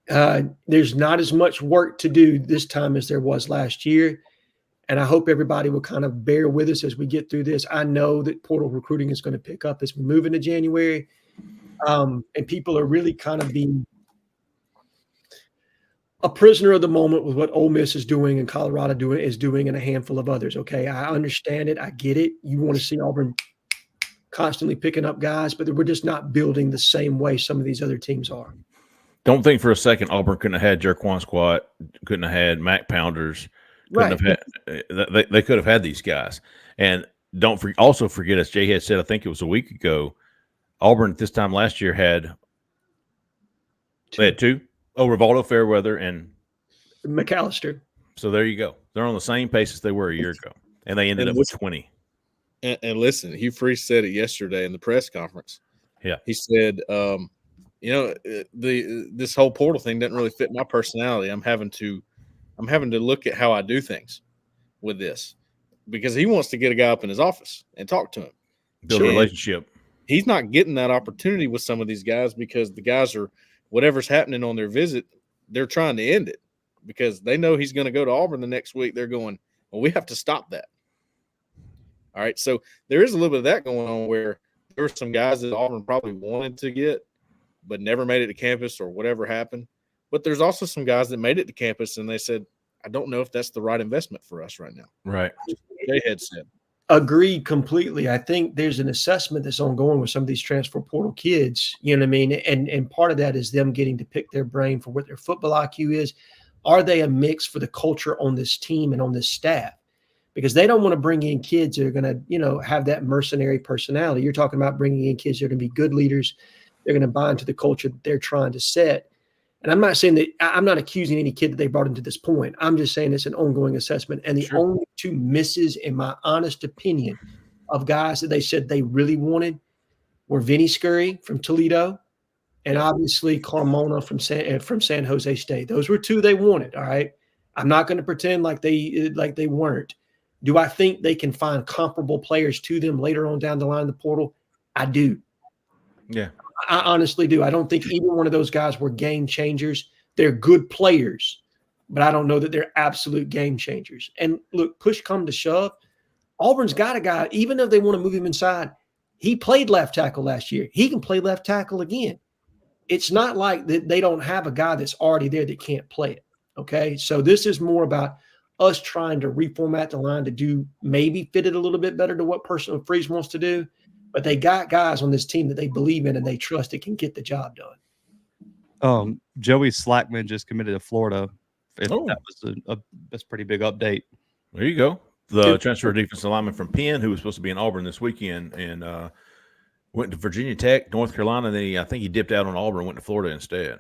there's not as much work to do this time as there was last year. And I hope everybody will kind of bear with us as we get through this. I know that portal recruiting is going to pick up as we move into January. And people are really kind of being a prisoner of the moment with what Ole Miss is doing and Colorado is doing and a handful of others. Okay, I understand it. I get it. You want to see Auburn constantly picking up guys, but we're just not building the same way some of these other teams are. Don't think for a second Auburn couldn't have had Jerquan Squat, couldn't have had Mac Pounders, couldn't have had. They could have had these guys. And don't also forget, as Jhead said, I think it was a week ago, Auburn at this time last year had two. Oh, Rivaldo Fairweather and McAllister. So there you go. They're on the same pace as they were a year ago, and they ended up with 20. And listen, Hugh Freeze said it yesterday in the press conference. Yeah, he said, this whole portal thing doesn't really fit my personality. I'm having to look at how I do things with this, because he wants to get a guy up in his office and talk to him, build a relationship. He's not getting that opportunity with some of these guys because the guys are, whatever's happening on their visit, they're trying to end it because they know he's going to go to Auburn the next week. They're going, well, we have to stop that. All right. So there is a little bit of that going on where there were some guys that Auburn probably wanted to get, but never made it to campus or whatever happened. But there's also some guys that made it to campus and they said, I don't know if that's the right investment for us right now. Right. Jhead said. Agreed completely. I think there's an assessment that's ongoing with some of these transfer portal kids. You know what I mean? And part of that is them getting to pick their brain for what their football IQ is. Are they a mix for the culture on this team and on this staff? Because they don't want to bring in kids that are going to, have that mercenary personality. You're talking about bringing in kids that are going to be good leaders. They're going to buy into the culture that they're trying to set. And I'm not saying that I'm not accusing any kid that they brought into this point. I'm just saying it's an ongoing assessment. And the only two misses, in my honest opinion, of guys that they said they really wanted were Vinny Scurry from Toledo and obviously Carmona from San Jose State. Those were two they wanted. All right. I'm not going to pretend like they weren't. Do I think they can find comparable players to them later on down the line in the portal? I do. Yeah. I honestly do. I don't think either one of those guys were game changers. They're good players, but I don't know that they're absolute game changers. And look, push come to shove, Auburn's got a guy, even if they want to move him inside, he played left tackle last year. He can play left tackle again. It's not like that they don't have a guy that's already there that can't play it. Okay. So this is more about us trying to reformat the line to do maybe fit it a little bit better to what Freeze wants to do. But they got guys on this team that they believe in and they trust that can get the job done. Joey Slackman just committed to Florida. That was that's a pretty big update. There you go. The transfer defensive lineman from Penn, who was supposed to be in Auburn this weekend, and went to Virginia Tech, North Carolina. Then I think he dipped out on Auburn and went to Florida instead.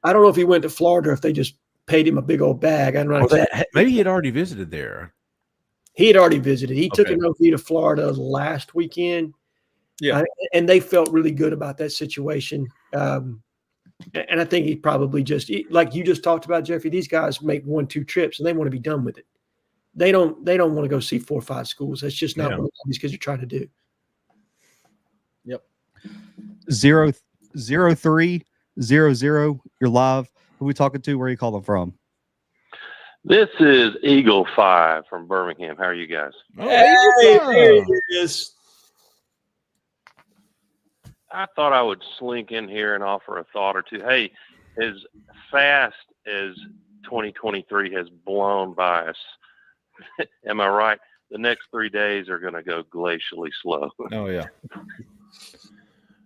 I don't know if he went to Florida or if they just paid him a big old bag. I don't know. Maybe he had already visited there. He had already visited. He took an OP to Florida last weekend. Yeah, and they felt really good about that situation. And I think he probably just, like you just talked about, Jeffrey, these guys make 1-2 trips and they want to be done with it. They don't want to go see 4 or 5 schools. That's just not what these kids are trying to do. Yep. 0300. You're live. Who are we talking to? Where are you calling from? This is Eagle 5 from Birmingham. How are you guys? Hey, there he is. I thought I would slink in here and offer a thought or two. Hey, as fast as 2023 has blown by us, am I right? The next 3 days are going to go glacially slow. Oh, yeah.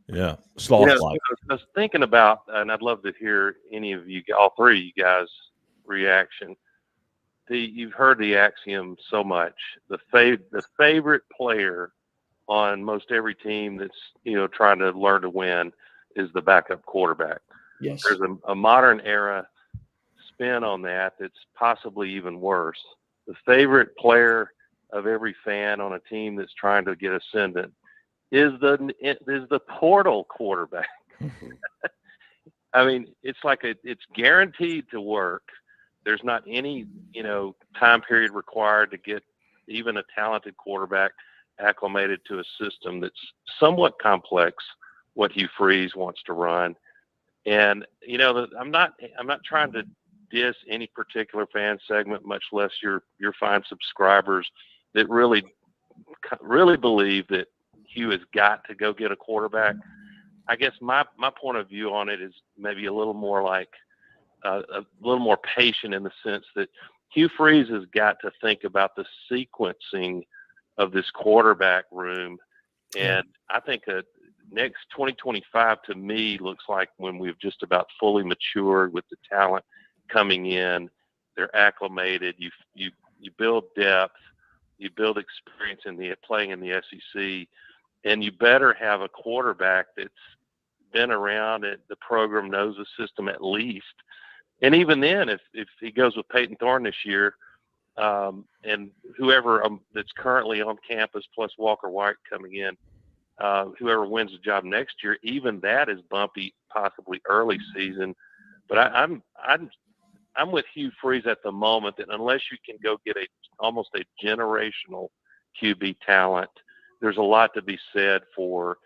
Yeah. Sloth-like. I was thinking about, and I'd love to hear any of you, all three of you guys' reaction. You've heard the axiom so much. The favorite player on most every team that's trying to learn to win is the backup quarterback. Yes. There's a modern era spin on that's possibly even worse. The favorite player of every fan on a team that's trying to get ascendant is the portal quarterback. I mean, it's like it's guaranteed to work. There's not any time period required to get even a talented quarterback acclimated to a system that's somewhat complex, what Hugh Freeze wants to run. And, I'm not trying to diss any particular fan segment, much less your fine subscribers that really believe that Hugh has got to go get a quarterback. I guess my point of view on it is maybe a little more like a little more patient, in the sense that Hugh Freeze has got to think about the sequencing of this quarterback room. And I think next 2025 to me looks like when we've just about fully matured with the talent coming in. They're acclimated. You build depth. You build experience playing in the SEC, and you better have a quarterback that's been around it. The program knows the system at least. And even then, if he goes with Peyton Thorne this year, and whoever that's currently on campus plus Walker White coming in, whoever wins the job next year, even that is bumpy, possibly early season. But I'm with Hugh Freeze at the moment that unless you can go get almost a generational QB talent, there's a lot to be said for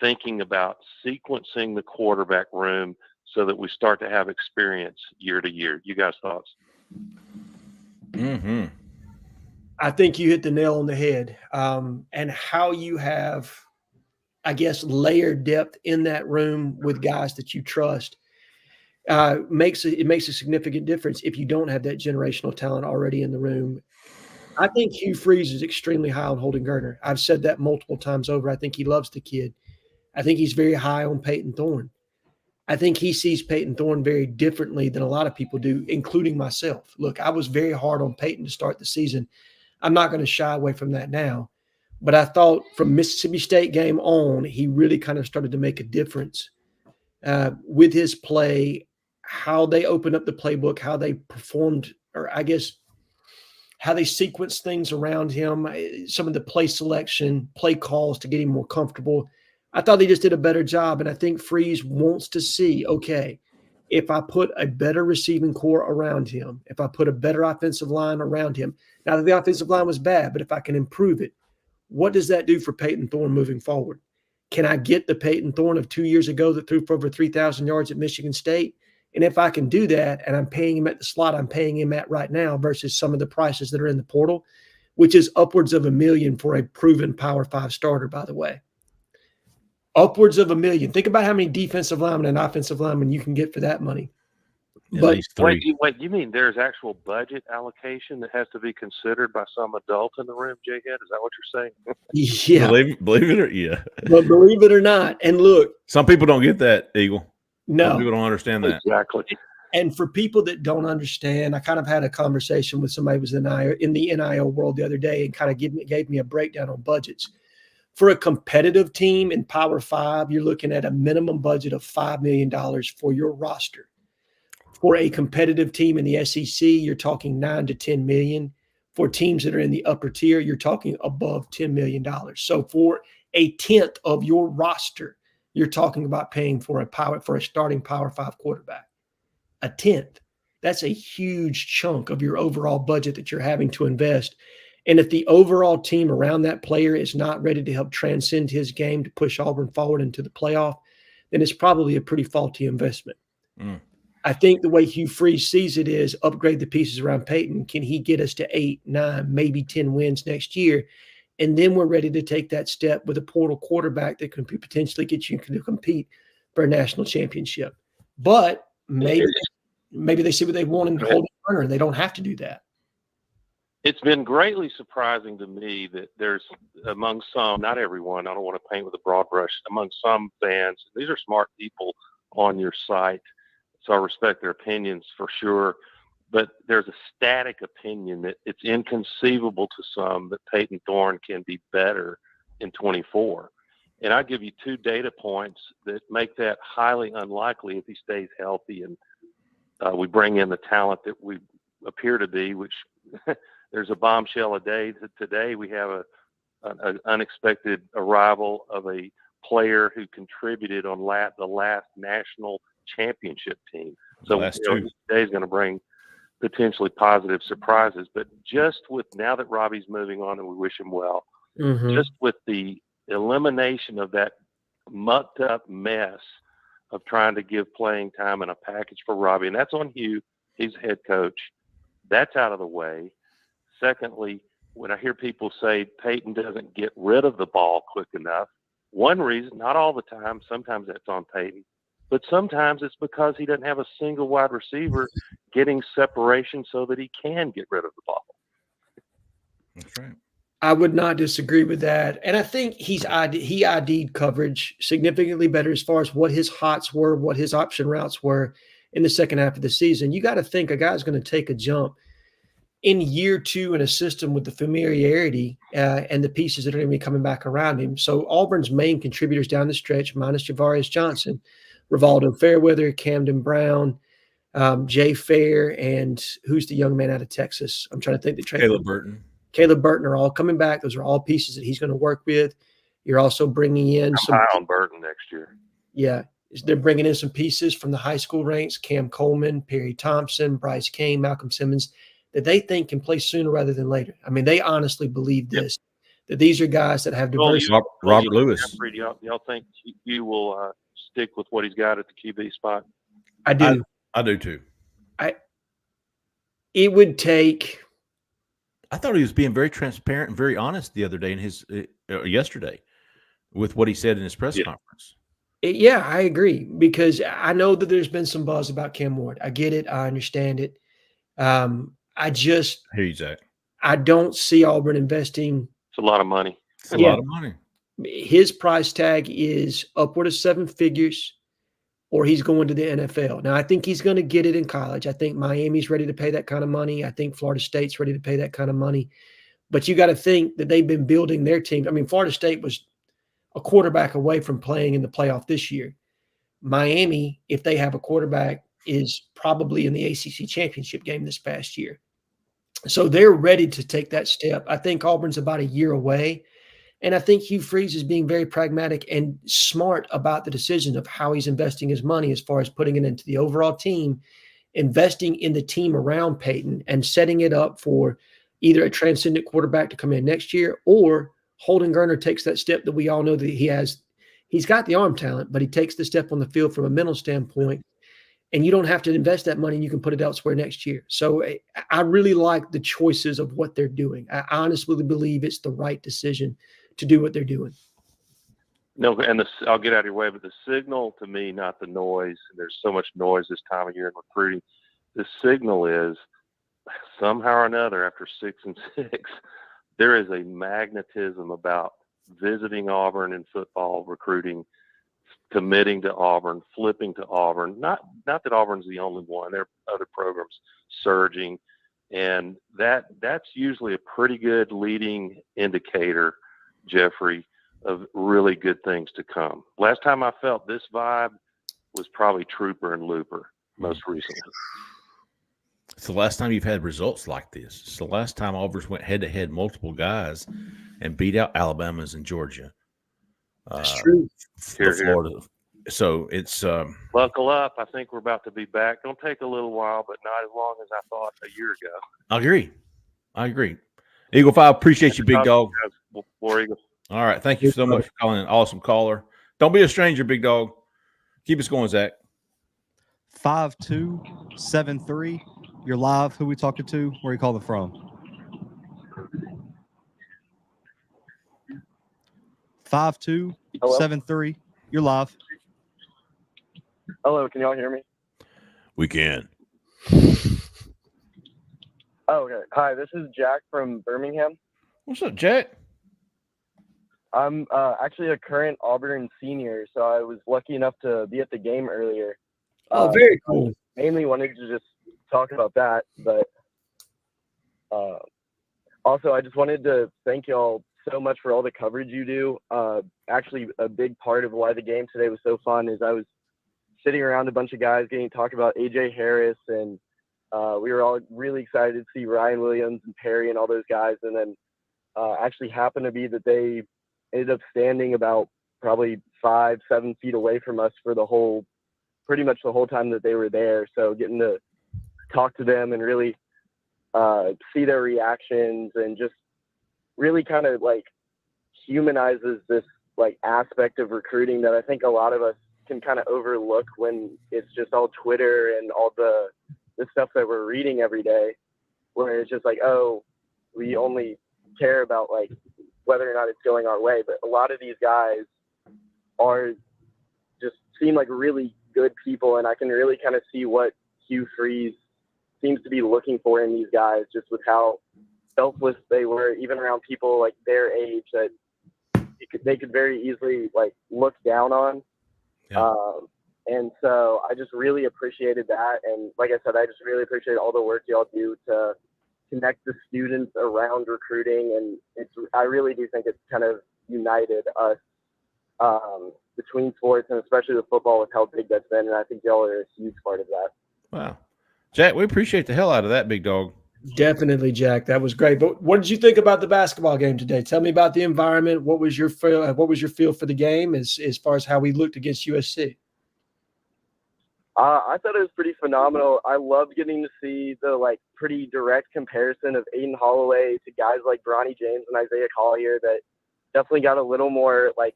thinking about sequencing the quarterback room so that we start to have experience year to year. You guys' thoughts? Mm-hmm. I think you hit the nail on the head. And how you have, I guess, layered depth in that room with guys that you trust makes a significant difference if you don't have that generational talent already in the room. I think Hugh Freeze is extremely high on Holden Geriner. I've said that multiple times over. I think he loves the kid. I think he's very high on Peyton Thorne. I think he sees Peyton Thorne very differently than a lot of people do, including myself. Look, I was very hard on Peyton to start the season. I'm not going to shy away from that now. But I thought from Mississippi State game on, he really kind of started to make a difference with his play, how they opened up the playbook, how they performed, or I guess how they sequenced things around him, some of the play selection, play calls to get him more comfortable. I thought they just did a better job. And I think Freeze wants to see, okay, if I put a better receiving core around him, if I put a better offensive line around him, now that the offensive line was bad, but if I can improve it, what does that do for Peyton Thorne moving forward? Can I get the Peyton Thorne of 2 years ago that threw for over 3,000 yards at Michigan State? And if I can do that, and I'm paying him at the slot I'm paying him at right now versus some of the prices that are in the portal, which is upwards of $1 million for a proven Power 5 starter, by the way. Upwards of $1 million. Think about how many defensive linemen and offensive linemen you can get for that money. At least three. Wait, you mean there's actual budget allocation that has to be considered by some adult in the room, Jhead? Is that what you're saying? Yeah. Believe it or yeah. But believe it or not, and look. Some people don't get that, Eagle. No. Some people don't understand that. Exactly. And for people that don't understand, I kind of had a conversation with somebody who was in the NIL world the other day and kind of gave me a breakdown on budgets. For a competitive team in Power 5, you're looking at a minimum budget of $5 million for your roster. For a competitive team in the SEC, you're talking $9 to $10 million. For teams that are in the upper tier, you're talking above $10 million. So for a tenth of your roster, you're talking about paying for a starting Power 5 quarterback. A tenth. That's a huge chunk of your overall budget that you're having to invest. And if the overall team around that player is not ready to help transcend his game to push Auburn forward into the playoff, then it's probably a pretty faulty investment. I think the way Hugh Freeze sees it is upgrade the pieces around Peyton. Can he get us to 8, 9, maybe 10 wins next year? And then we're ready to take that step with a portal quarterback that can potentially get you to compete for a national championship. But maybe they see what they want in Holden Geriner, and they don't have to do that. It's been greatly surprising to me that there's among some, not everyone, I don't want to paint with a broad brush, among some fans, these are smart people on your site, so I respect their opinions for sure, but there's a static opinion that it's inconceivable to some that Peyton Thorne can be better in 24. And I give you 2 data points that make that highly unlikely if he stays healthy and we bring in the talent that we appear to be, which there's a bombshell a day. Today we have an unexpected arrival of a player who contributed on the last national championship team. So today's going to bring potentially positive surprises. But just with now that Robbie's moving on and we wish him well, just with the elimination of that mucked up mess of trying to give playing time and a package for Robbie, and that's on Hugh. He's head coach. That's out of the way. Secondly, when I hear people say Peyton doesn't get rid of the ball quick enough, one reason, not all the time, sometimes that's on Peyton, but sometimes it's because he doesn't have a single wide receiver getting separation so that he can get rid of the ball. That's right. I would not disagree with that. And I think he ID'd coverage significantly better as far as what his hots were, what his option routes were in the second half of the season. You got to think a guy's going to take a jump in year two in a system with the familiarity and the pieces that are going to be coming back around him. So Auburn's main contributors down the stretch, minus Javarius Johnson, Rivaldo Fairweather, Camden Brown, Jay Fair, and who's the young man out of Texas? I'm trying to think. Caleb Burton. Caleb Burton are all coming back. Those are all pieces that he's going to work with. You're also bringing in I'm high on Burton next year. Yeah. They're bringing in some pieces from the high school ranks, Cam Coleman, Perry Thompson, Bryce Kane, Malcolm Simmons, that they think can play sooner rather than later. I mean, they honestly believe this, that these are guys that have diverse. Robert Lewis. Jeffrey, do y'all think you will stick with what he's got at the QB spot? I do. I do too. It would take. I thought he was being very transparent and very honest the other day in his yesterday with what he said in his press conference. Yeah, I agree, because I know that there's been some buzz about Cam Ward. I get it. I understand it. I just hear you, Zach. I don't see Auburn investing. It's a lot of money. It's a lot of money. His price tag is upward of 7 figures, or he's going to the NFL. Now, I think he's going to get it in college. I think Miami's ready to pay that kind of money. I think Florida State's ready to pay that kind of money. But you got to think that they've been building their team. I mean, Florida State was a quarterback away from playing in the playoff this year. Miami, if they have a quarterback, is probably in the ACC championship game this past year. So they're ready to take that step. I think Auburn's about a year away. And I think Hugh Freeze is being very pragmatic and smart about the decision of how he's investing his money as far as putting it into the overall team, investing in the team around Peyton and setting it up for either a transcendent quarterback to come in next year, or Holden Geriner takes that step that we all know that he has. He's got the arm talent, but he takes the step on the field from a mental standpoint, and you don't have to invest that money and you can put it elsewhere next year. So I really like the choices of what they're doing. I honestly believe it's the right decision to do what they're doing. No, and I'll get out of your way, but the signal to me, not the noise, and there's so much noise this time of year in recruiting, the signal is somehow or another after 6-6, there is a magnetism about visiting Auburn in football recruiting, committing to Auburn, flipping to Auburn. Not that Auburn's the only one. There are other programs surging, and that's usually a pretty good leading indicator, Jeffrey, of really good things to come. Last time I felt this vibe was probably Trooper and Looper most recently. It's the last time you've had results like this. It's the last time Auburn's went head-to-head multiple guys and beat out Alabama's and Georgia. That's true. Florida. So it's buckle up. I think we're about to be back. Don't take a little while, but not as long as I thought a year ago. I agree. Eagle 5, appreciate you, big dog. War Eagle. All right. Thank you so much for calling in. Awesome caller. Don't be a stranger, big dog. Keep us going, Zach. 5273. You're live. Who we talking to? Where are you calling from? 5273. You're live. Hello, can y'all hear me? We can. Oh, okay. Hi, this is Jack from Birmingham. What's up, Jack? I'm actually a current Auburn senior, so I was lucky enough to be at the game earlier. Oh, very cool. Mainly wanted to just talk about that, but also I just wanted to thank y'all so much for all the coverage you do. Actually, a big part of why the game today was so fun is I was sitting around a bunch of guys getting to talk about AJ Harris, and we were all really excited to see Ryan Williams and Perry and all those guys. And then actually happened to be that they ended up standing about probably 5-7 feet away from us for pretty much the whole time that they were there. So getting to talk to them and really see their reactions, and just really kind of like humanizes this like aspect of recruiting that I think a lot of us can kind of overlook when it's just all Twitter and all the stuff that we're reading every day, where it's just like, oh, we only care about like whether or not it's going our way. But a lot of these guys seem like really good people, and I can really kind of see what Hugh Freeze seems to be looking for in these guys, just with how selfless they were, even around people like their age that they could very easily like look down on. Yeah. And so I just really appreciated that. And like I said, I just really appreciate all the work y'all do to connect the students around recruiting. And I really do think it's kind of united us between sports, and especially the football, with how big that's been. And I think y'all are a huge part of that. Wow. Jack, we appreciate the hell out of that, big dog. Definitely, Jack. That was great. But what did you think about the basketball game today? Tell me about the environment. What was your feel? What was your feel for the game as far as how we looked against USC? I thought it was pretty phenomenal. I loved getting to see the like pretty direct comparison of Aiden Holloway to guys like Bronny James and Isaiah Collier that definitely got a little more like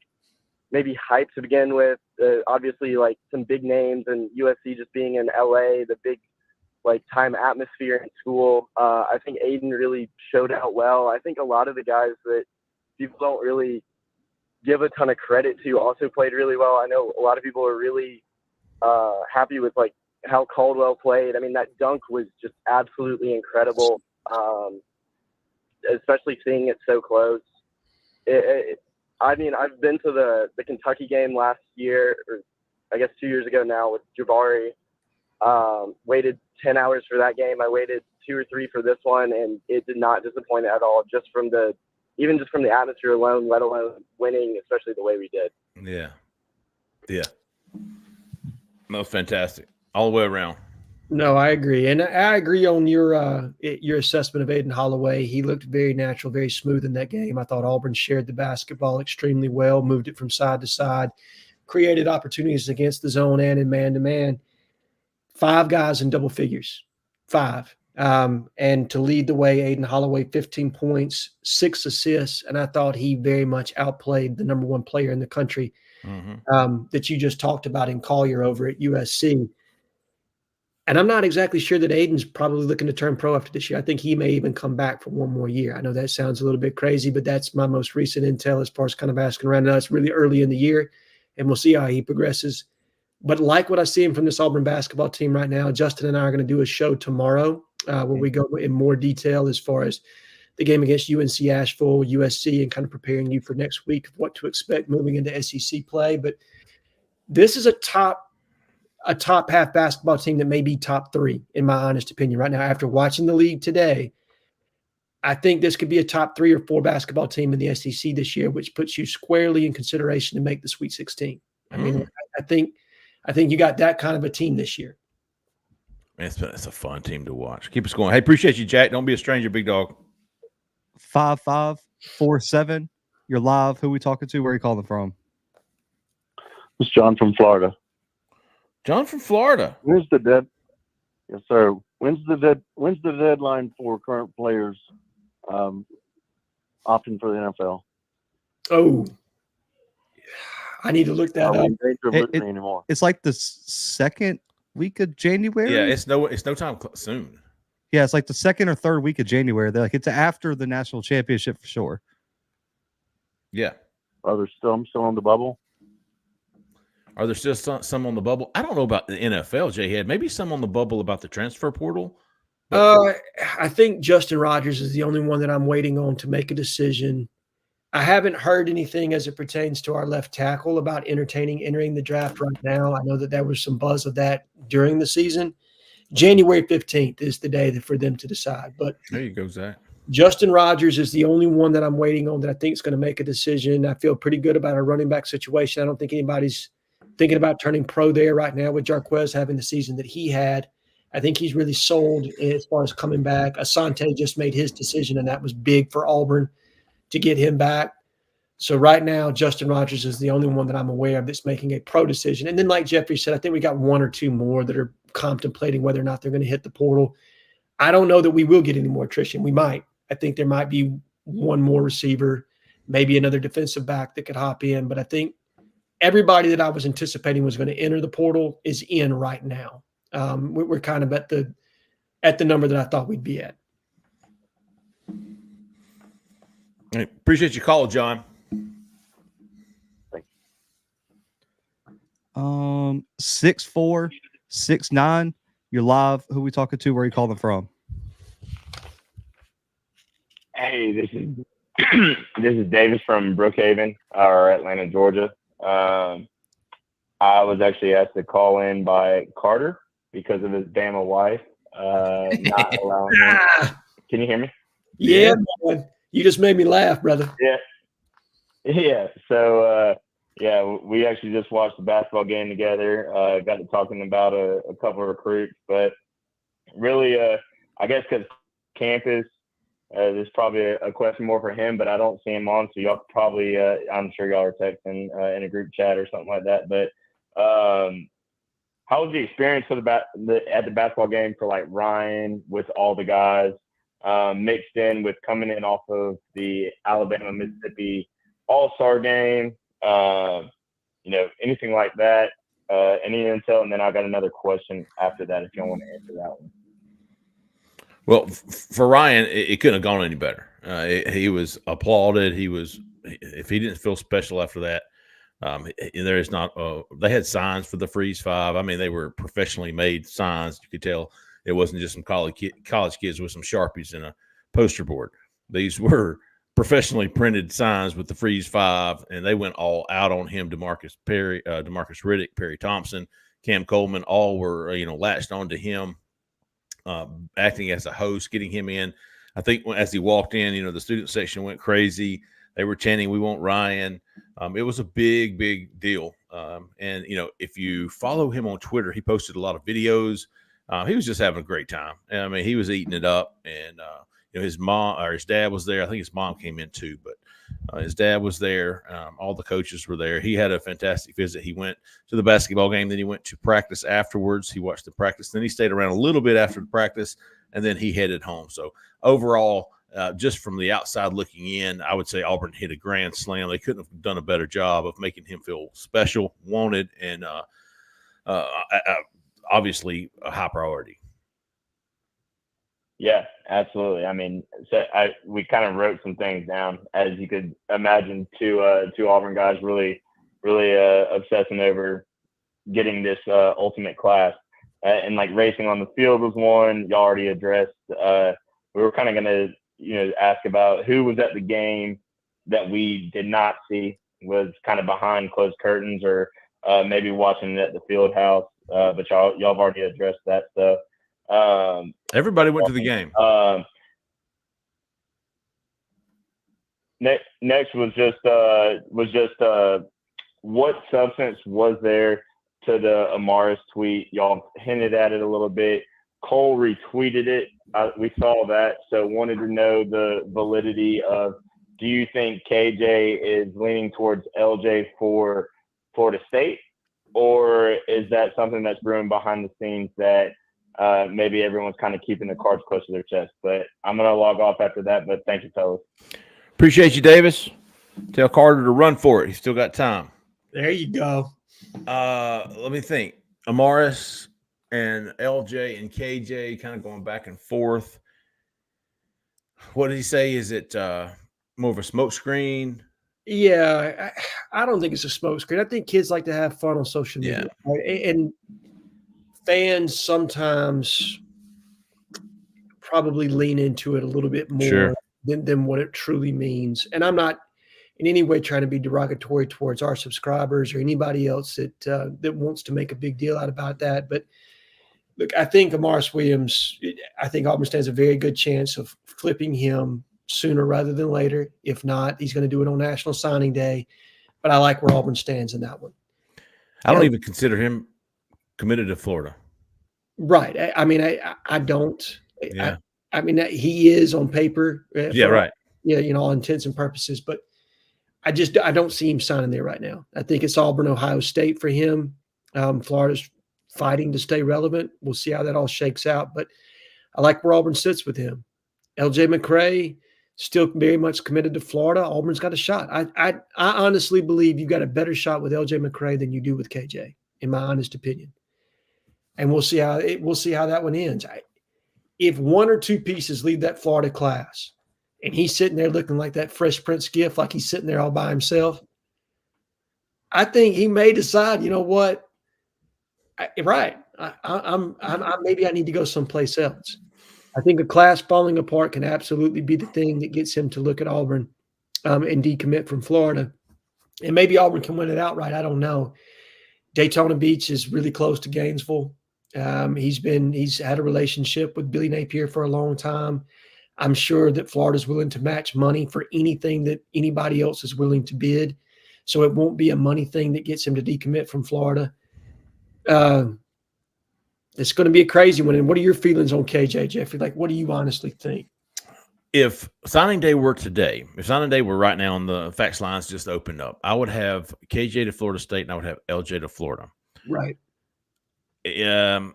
maybe hype to begin with. Obviously, like some big names, and USC just being in LA, the big like time atmosphere in school. I think Aiden really showed out well. I think a lot of the guys that people don't really give a ton of credit to also played really well. I know a lot of people are really happy with like how Caldwell played. I mean, that dunk was just absolutely incredible, especially seeing it so close. I mean, I've been to the Kentucky game last year, or I guess 2 years ago now, with Jabari. Waited 10 hours for that game. I waited 2 or 3 for this one, and it did not disappoint at all, even just from the atmosphere alone, let alone winning, especially the way we did. Yeah. Yeah. That was fantastic all the way around. No, I agree. And I agree on your assessment of Aiden Holloway. He looked very natural, very smooth in that game. I thought Auburn shared the basketball extremely well, moved it from side to side, created opportunities against the zone and in man-to-man. 5 guys in double figures, 5. And to lead the way, Aiden Holloway, 15 points, 6 assists. And I thought he very much outplayed the number 1 player in the country that you just talked about in Collier over at USC. And I'm not exactly sure that Aiden's probably looking to turn pro after this year. I think he may even come back for 1 more year. I know that sounds a little bit crazy, but that's my most recent intel as far as kind of asking around. Now it's really early in the year, and we'll see how he progresses. But like what I see him from this Auburn basketball team right now, Justin and I are going to do a show tomorrow where we go in more detail as far as the game against UNC Asheville, USC, and kind of preparing you for next week of what to expect moving into SEC play. But this is a top half basketball team that may be top 3, in my honest opinion, right now. After watching the league today, I think this could be a top 3 or 4 basketball team in the SEC this year, which puts you squarely in consideration to make the Sweet 16. I mean, I think you got that kind of a team this year. Man, it's a fun team to watch. Keep us going. Hey, appreciate you, Jack. Don't be a stranger, big dog. 5547. You're live. Who we talking to? Where are you calling from? It's John from Florida. John from Florida. Yes, sir. When's the deadline for current players opting for the NFL? Oh, I need to look that up. Anymore. It's like the second week of January. Yeah, it's no time soon. Yeah, it's like the second or third week of January. They're like, it's after the national championship for sure. Yeah. Are there still on the bubble? Are there still some on the bubble? I don't know about the NFL, Jhead. Maybe some on the bubble about the transfer portal. I think Justin Rogers is the only one that I'm waiting on to make a decision. I haven't heard anything as it pertains to our left tackle about entering the draft right now. I know that there was some buzz of that during the season. January 15th is the day for them to decide. But there you go, Zach. Justin Rogers is the only one that I'm waiting on that I think is going to make a decision. I feel pretty good about our running back situation. I don't think anybody's thinking about turning pro there right now with Jarquez having the season that he had. I think he's really sold as far as coming back. Asante just made his decision, and that was big for Auburn to get him back. So right now, Justin Rogers is the only one that I'm aware of that's making a pro decision. And then, like Jeffrey said, I think we got one or two more that are contemplating whether or not they're going to hit the portal. I don't know that we will get any more attrition. We might. I think there might be one more receiver, maybe another defensive back that could hop in. But I think everybody that I was anticipating was going to enter the portal is in right now. We're kind of at the number that I thought we'd be at. I appreciate your call, John. 6469. You're live. Who we talking to? Where are you calling from? Hey, this is this is Davis from Brookhaven or Atlanta, Georgia. I was actually asked to call in by Carter because of his Bama wife not allowing him. Can you hear me? Yeah, man. You just made me laugh, brother. Yeah. So we actually just watched the basketball game together. Got to talking about a couple of recruits, but really, I guess because campus, there's probably a question more for him, but I don't see him on. So y'all probably, I'm sure y'all are texting in a group chat or something like that. But how was the experience at the basketball game for like Ryan with all the guys mixed in with coming in off of the Alabama Mississippi All-Star game? Anything like that? Any intel? And then I got another question after that if you don't want to answer that one. Well, for Ryan, it couldn't have gone any better. He was applauded. If he didn't feel special after that, there is not. They had signs for the Freeze 5. I mean, they were professionally made signs. You could tell it wasn't just some college kids with some Sharpies and a poster board. These were professionally printed signs with the Freeze 5, and they went all out on him. Demarcus Riddick, Perry Thompson, Cam Coleman, all were latched onto him. Acting as a host, getting him in. I think as he walked in, the student section went crazy. They were chanting, "We want Ryan." It was a big, big deal. And if you follow him on Twitter, he posted a lot of videos. He was just having a great time. I mean, he was eating it up. And his mom or his dad was there. I think his mom came in too, but his dad was there. All the coaches were there. He had a fantastic visit. He went to the basketball game. Then he went to practice afterwards. He watched the practice. Then he stayed around a little bit after the practice, and then he headed home. So overall, just from the outside looking in, I would say Auburn hit a grand slam. They couldn't have done a better job of making him feel special, wanted, and obviously a high priority. Yeah, absolutely. I mean, we kind of wrote some things down, as you could imagine. Two Auburn guys really obsessing over getting this ultimate class, and like racing on the field was one y'all already addressed. We were kind of going to ask about who was at the game that we did not see, was kind of behind closed curtains, or maybe watching it at the field house. But y'all have already addressed that stuff. Everybody went to the game. Next was just what substance was there to the Amaris tweet? Y'all hinted at it a little bit. Cole retweeted it. We saw that. So wanted to know the validity of, do you think KJ is leaning towards LJ for Florida State, or is that something that's brewing behind the scenes that maybe everyone's kind of keeping the cards close to their chest? But I'm going to log off after that, but thank you, fellas. Appreciate you, Davis. Tell Carter to run for it. He's still got time. There you go. Let me think. Amaris and LJ and KJ kind of going back and forth. What did he say? Is it more of a smoke screen? Yeah, I don't think it's a smoke screen. I think kids like to have fun on social media. Yeah. Right? And fans sometimes probably lean into it a little bit more than what it truly means. And I'm not in any way trying to be derogatory towards our subscribers or anybody else that wants to make a big deal out about that. But look, I think Amaris Williams, I think Auburn stands a very good chance of flipping him sooner rather than later. If not, he's going to do it on National Signing Day. But I like where Auburn stands in that one. I don't even consider him committed to Florida. Right. I mean, I don't. Yeah. I mean, he is on paper. Right. Yeah, all intents and purposes. But I don't see him signing there right now. I think it's Auburn, Ohio State for him. Florida's fighting to stay relevant. We'll see how that all shakes out. But I like where Auburn sits with him. LJ McCray, still very much committed to Florida. Auburn's got a shot. I honestly believe you've got a better shot with LJ McCray than you do with KJ, in my honest opinion. And we'll see how that one ends. If one or two pieces leave that Florida class, and he's sitting there looking like that Fresh Prince gift, like he's sitting there all by himself, I think he may decide, you know what? Maybe I need to go someplace else. I think a class falling apart can absolutely be the thing that gets him to look at Auburn and decommit from Florida. And maybe Auburn can win it outright. I don't know. Daytona Beach is really close to Gainesville. He's had a relationship with Billy Napier for a long time. I'm sure that Florida's willing to match money for anything that anybody else is willing to bid. So it won't be a money thing that gets him to decommit from Florida. It's going to be a crazy one. And what are your feelings on KJ, Jeffrey? Like, what do you honestly think? If signing day were today, if signing day were right now and the fax lines just opened up, I would have KJ to Florida State and I would have LJ to Florida. Right. I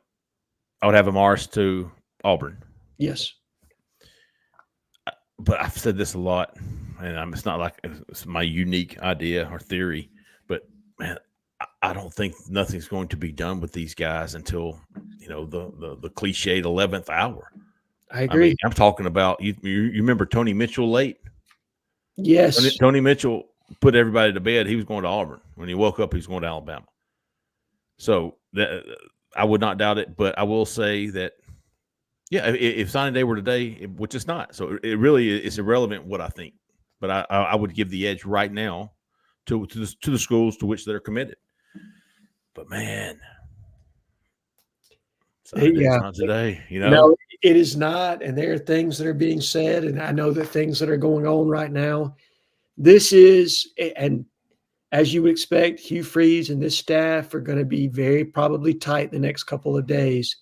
would have Amaris to Auburn. Yes. But I've said this a lot, and it's not like it's my unique idea or theory, but man, I don't think nothing's going to be done with these guys until, the cliched 11th hour. I agree. I mean, I'm talking about you remember Tony Mitchell late? Yes. Tony Mitchell put everybody to bed. He was going to Auburn. When he woke up, he was going to Alabama. So I would not doubt it, but I will say that, yeah, if signing day were today, which it's not, so it really is irrelevant what I think. But I would give the edge right now to the schools to which they're committed. But man, it's not today. No, it is not. And there are things that are being said, and I know that things that are going on right now. This is, and as you would expect, Hugh Freeze and this staff are going to be very probably tight the next couple of days,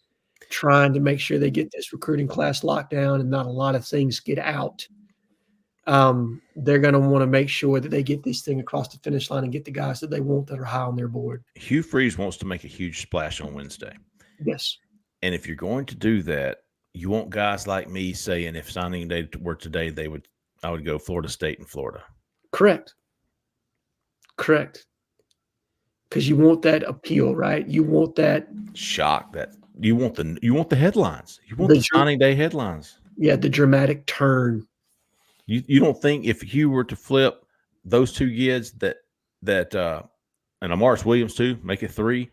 trying to make sure they get this recruiting class locked down and not a lot of things get out. They're going to want to make sure that they get this thing across the finish line and get the guys that they want that are high on their board. Hugh Freeze wants to make a huge splash on Wednesday. Yes. And if you're going to do that, you want guys like me saying if signing day were today, I would go Florida State and Florida. Correct. Because you want that appeal, right? You want that shock. That you want the headlines. You want the signing day headlines. Yeah, the dramatic turn. You don't think if Hugh were to flip those two kids that and Amaris Williams too, make it 3,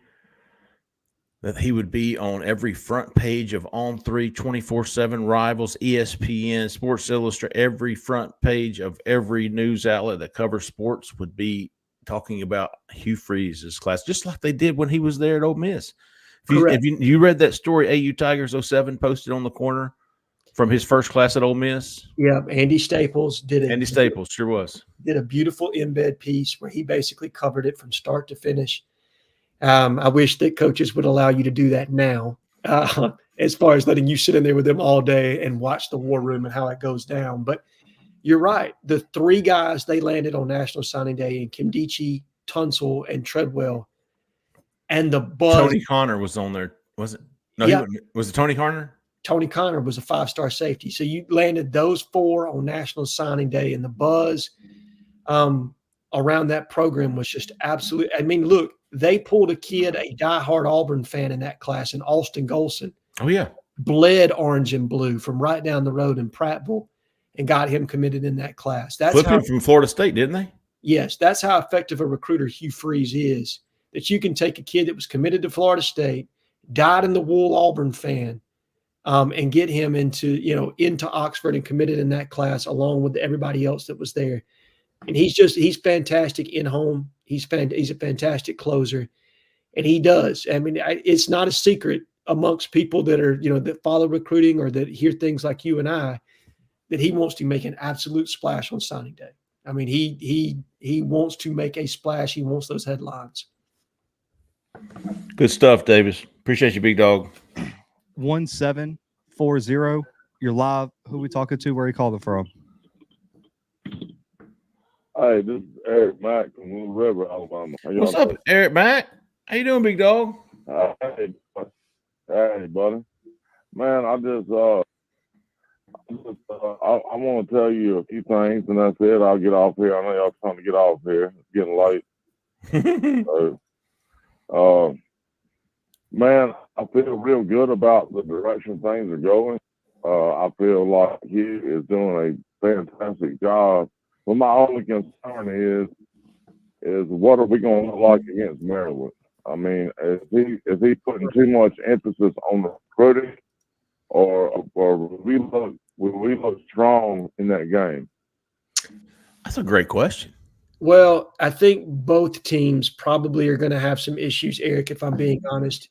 that he would be on every front page of On 3, 24/7 Rivals, ESPN, Sports Illustrated, every front page of every news outlet that covers sports would be talking about Hugh Freeze's class, just like they did when he was there at Ole Miss. If you read that story, AU Tigers 07 posted on the corner from his first class at Ole Miss. Yeah, Andy Staples did it. Andy Staples sure was. Did a beautiful embed piece where he basically covered it from start to finish. I wish that coaches would allow you to do that now, as far as letting you sit in there with them all day and watch the war room and how it goes down. But you're right. The 3 guys they landed on National Signing Day in Kimdichie, Tunsil, and Treadwell. And the buzz. Tony Connor was on there, was it? No, yeah. Was it Tony Connor? Tony Connor was a 5-star safety. So you landed those 4 on National Signing Day, and the buzz around that program was just absolute. I mean, look, they pulled a kid, a diehard Auburn fan in that class, in Austin Golson. Oh, yeah. Bled orange and blue from right down the road in Prattville and got him committed in that class. That's flipped him from Florida State, didn't they? Yes, that's how effective a recruiter Hugh Freeze is, that you can take a kid that was committed to Florida State, dyed-in-the-wool Auburn fan, and get him into Oxford and committed in that class along with everybody else that was there. And he's fantastic in home. He's a fantastic closer, and he does. I mean, it's not a secret amongst people that are, that follow recruiting or that hear things like you and I, that he wants to make an absolute splash on signing day. I mean, he wants to make a splash. He wants those headlines. Good stuff, Davis. Appreciate you, big dog. 1740. You're live. Who we talking to? Where are you calling from? Hey, this is Eric Mack from Little River, Alabama. How y'all What's up, doing? Eric Mack? How you doing, big dog? Hey, buddy. Man, I want to tell you a few things, and that's it. I'll get off here. I know y'all trying to get off here. It's getting late. Man, I feel real good about the direction things are going. I feel like he is doing a fantastic job. But my only concern is what are we going to look like against Maryland? I mean, is he putting too much emphasis on the recruiting, or will we look strong in that game? That's a great question. Well, I think both teams probably are going to have some issues, Eric, if I'm being honest.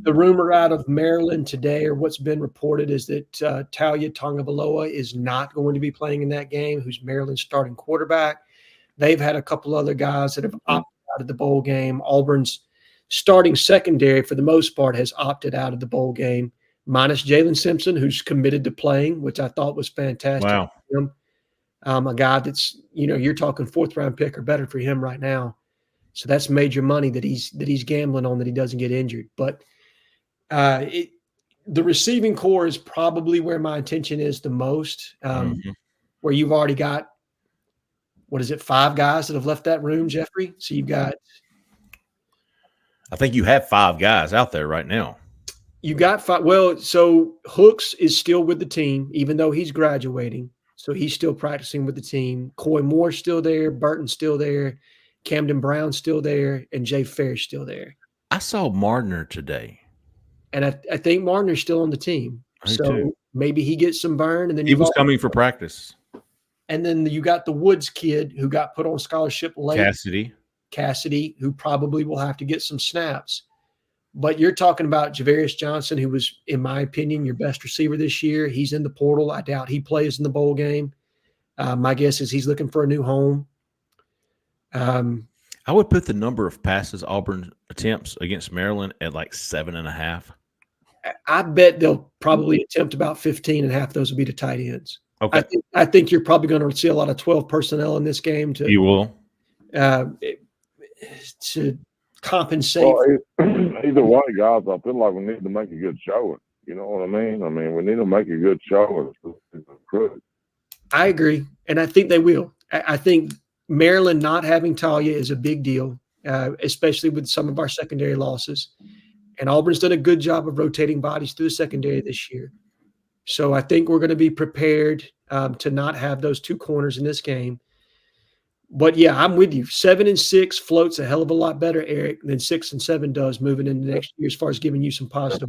The rumor out of Maryland today, or what's been reported, is that Talia Tagovailoa is not going to be playing in that game, who's Maryland's starting quarterback. They've had a couple other guys that have opted out of the bowl game. Auburn's starting secondary, for the most part, has opted out of the bowl game, minus Jalen Simpson, who's committed to playing, which I thought was fantastic. Wow. For him. A guy that's, you're talking 4th-round pick or better for him right now. So that's major money that he's gambling on, that he doesn't get injured. But the receiving core is probably where my attention is the most, where you've already got, 5 guys that have left that room, Jeffrey? So you've got – I think you have 5 guys out there right now. You got 5 – well, so Hooks is still with the team, even though he's graduating. So he's still practicing with the team. Coy Moore's still there. Burton's still there. Camden Brown's still there. And Jay Fair's still there. I saw Martner today. And I think Martner's still on the team. So maybe he gets some burn. And then he was coming for practice. And then you got the Woods kid who got put on scholarship late. Cassidy, who probably will have to get some snaps. But you're talking about Javarius Johnson, who was, in my opinion, your best receiver this year. He's in the portal. I doubt he plays in the bowl game. My guess is he's looking for a new home. I would put the number of passes Auburn attempts against Maryland at like 7.5. I bet they'll probably attempt about 15, and half of those will be to tight ends. Okay. I think you're probably going to see a lot of 12 personnel in this game. You will. To compensate. Well, either way, guys, I feel like we need to make a good showing. You know what I mean? I mean, we need to make a good showing. I agree, and I think they will. I think Maryland not having Talia is a big deal, especially with some of our secondary losses. And Auburn's done a good job of rotating bodies through the secondary this year. So I think we're going to be prepared to not have those 2 corners in this game. But yeah, I'm with you. 7-6 floats a hell of a lot better, Eric, than 6-7 does moving into next year as far as giving you some positive.